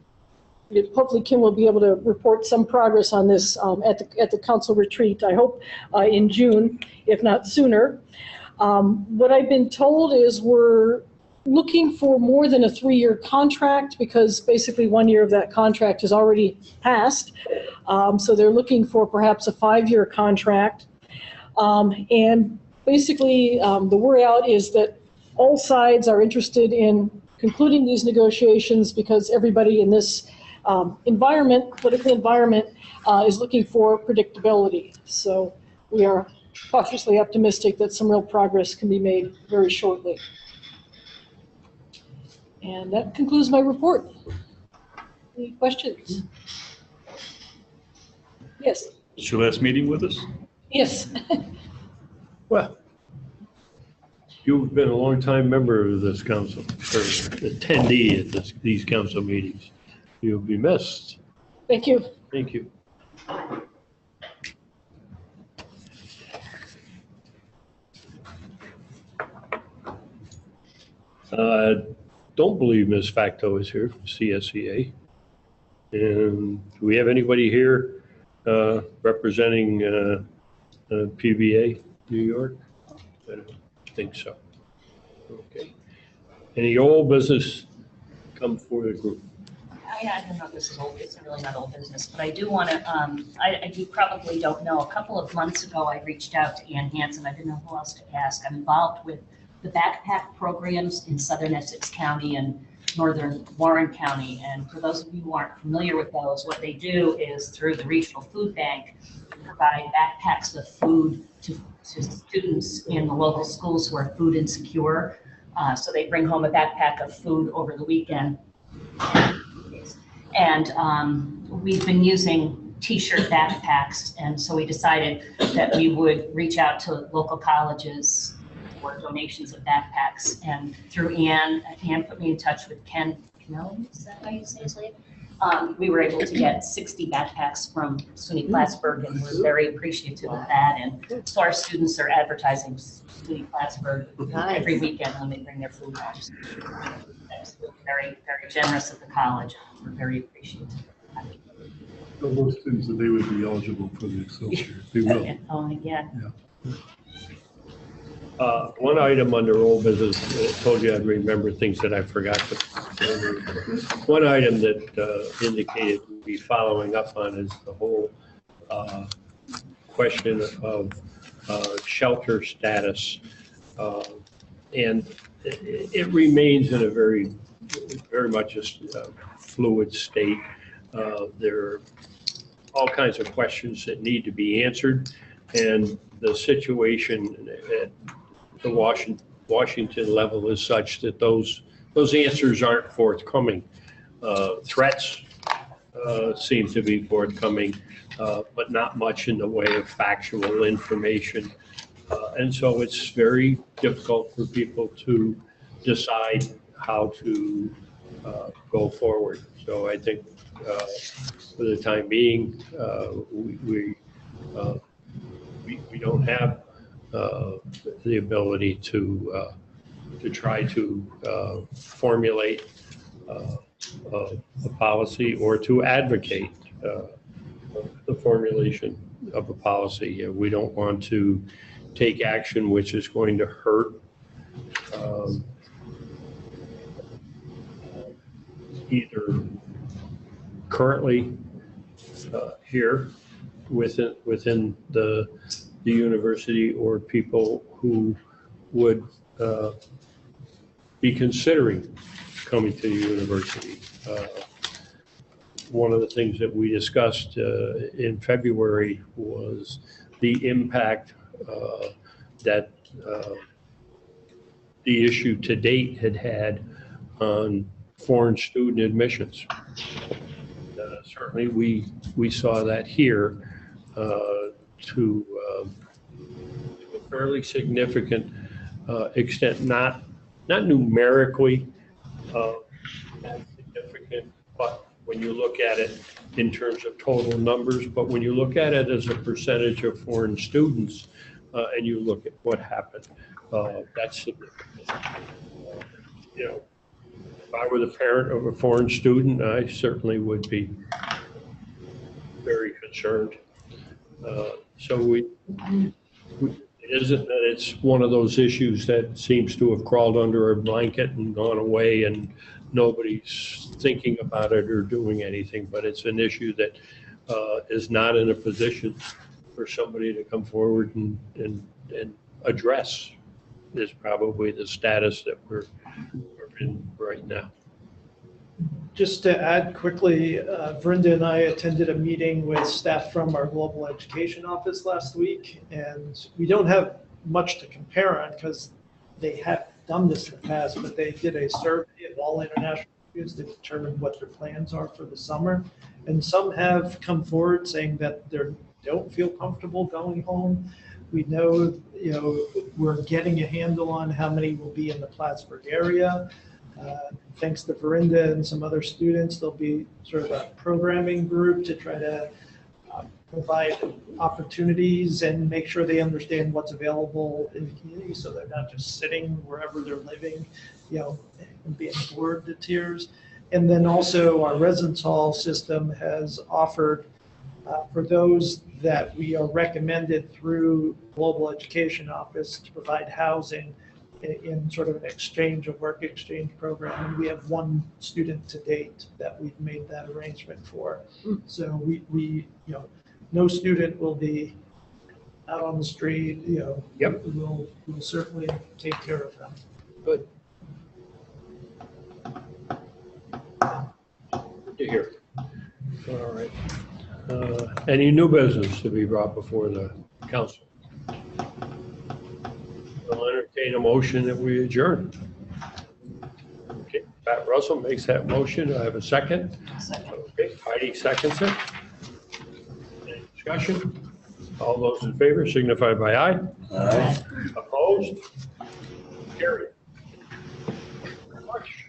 Kim will be able to report some progress on this at the council retreat, I hope in June, if not sooner. What I've been told is we're looking for more than a 3-year contract, because basically 1 year of that contract has already passed. So they're looking for perhaps a 5-year contract. And basically the word out is that all sides are interested in concluding these negotiations, because everybody in this political environment, is looking for predictability. So we are cautiously optimistic that some real progress can be made very shortly. And that concludes my report. Any questions? Yes, It's your last meeting with us? yes. Well, you've been a longtime member of this council, or attendee at these council meetings. You'll be missed. Thank you. Thank you. Don't believe Ms. Facto is here from CSEA. And do we have anybody here representing PBA New York? I don't think so. Okay. Any old business come for the group? I don't know if this is old, it's really not old business, but I do want to, you probably don't know, a couple of months ago, I reached out to Ann Hansen. I didn't know who else to ask. I'm involved with the backpack programs in Southern Essex County and Northern Warren County. And for those of you who aren't familiar with those, what they do is through the Regional Food Bank, provide backpacks of food to students in the local schools who are food insecure. So they bring home a backpack of food over the weekend. And we've been using T-shirt backpacks, and so we decided that we would reach out to local colleges for donations of backpacks. And through Ann put me in touch with Ken Kennelly, is that how you say his name? We were able to get 60 backpacks from SUNY Plattsburgh, and we're very appreciative of that. And so our students are advertising SUNY Plattsburgh every weekend when they bring their food home. That's very, very generous of the college. We're very appreciative. So most students, that they would be eligible for the Excelsior. They will. Oh, yeah. One item under old business, I told you I'd remember things that I forgot. But one item that indicated we'll be following up on is the whole question of shelter status. And it remains in a very much a fluid state. There are all kinds of questions that need to be answered, and the situation at the Washington level is such that those answers aren't forthcoming. Threats seem to be forthcoming, but not much in the way of factual information. And so it's very difficult for people to decide how to go forward. So I think for the time being, we don't have the ability to try to formulate a policy or to advocate the formulation of a policy. We don't want to take action which is going to hurt either currently here within the university or people who would be considering coming to the university. One of the things that we discussed in February was the impact that the issue to date had on foreign student admissions. Certainly we saw that here to a fairly significant extent, not numerically significant, but when you look at it in terms of total numbers, but when you look at it as a percentage of foreign students and you look at what happened, that's significant. You know, if I were the parent of a foreign student, I certainly would be very concerned. So it isn't that it's one of those issues that seems to have crawled under a blanket and gone away and nobody's thinking about it or doing anything, but it's an issue that is not in a position for somebody to come forward and address is probably the status that we're in right now. Just to add quickly, Verinda and I attended a meeting with staff from our global education office last week, and we don't have much to compare on because they have done this in the past, but they did a survey of all international students to determine what their plans are for the summer. And some have come forward saying that they don't feel comfortable going home. We know, we're getting a handle on how many will be in the Plattsburgh area. Thanks to Verinda and some other students, there'll be sort of a programming group to try to provide opportunities and make sure they understand what's available in the community, so they're not just sitting wherever they're living, and being bored to tears. And then also our residence hall system has offered for those that we are recommended through Global Education Office to provide housing in sort of an exchange, a work exchange program. And we have one student to date that we've made that arrangement for. So we no student will be out on the street, Yep. We'll certainly take care of them. Good. Good to hear. All right. Any new business to be brought before the council? I'll entertain a motion that we adjourn. Okay, Pat Russell makes that motion. I have a second. Second. Okay, Heidi seconds it. Any discussion? All those in favor signify by aye. Aye. Opposed? Carried. Very much.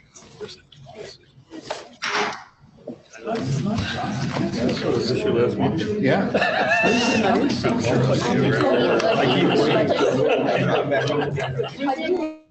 Yeah. I keep waiting.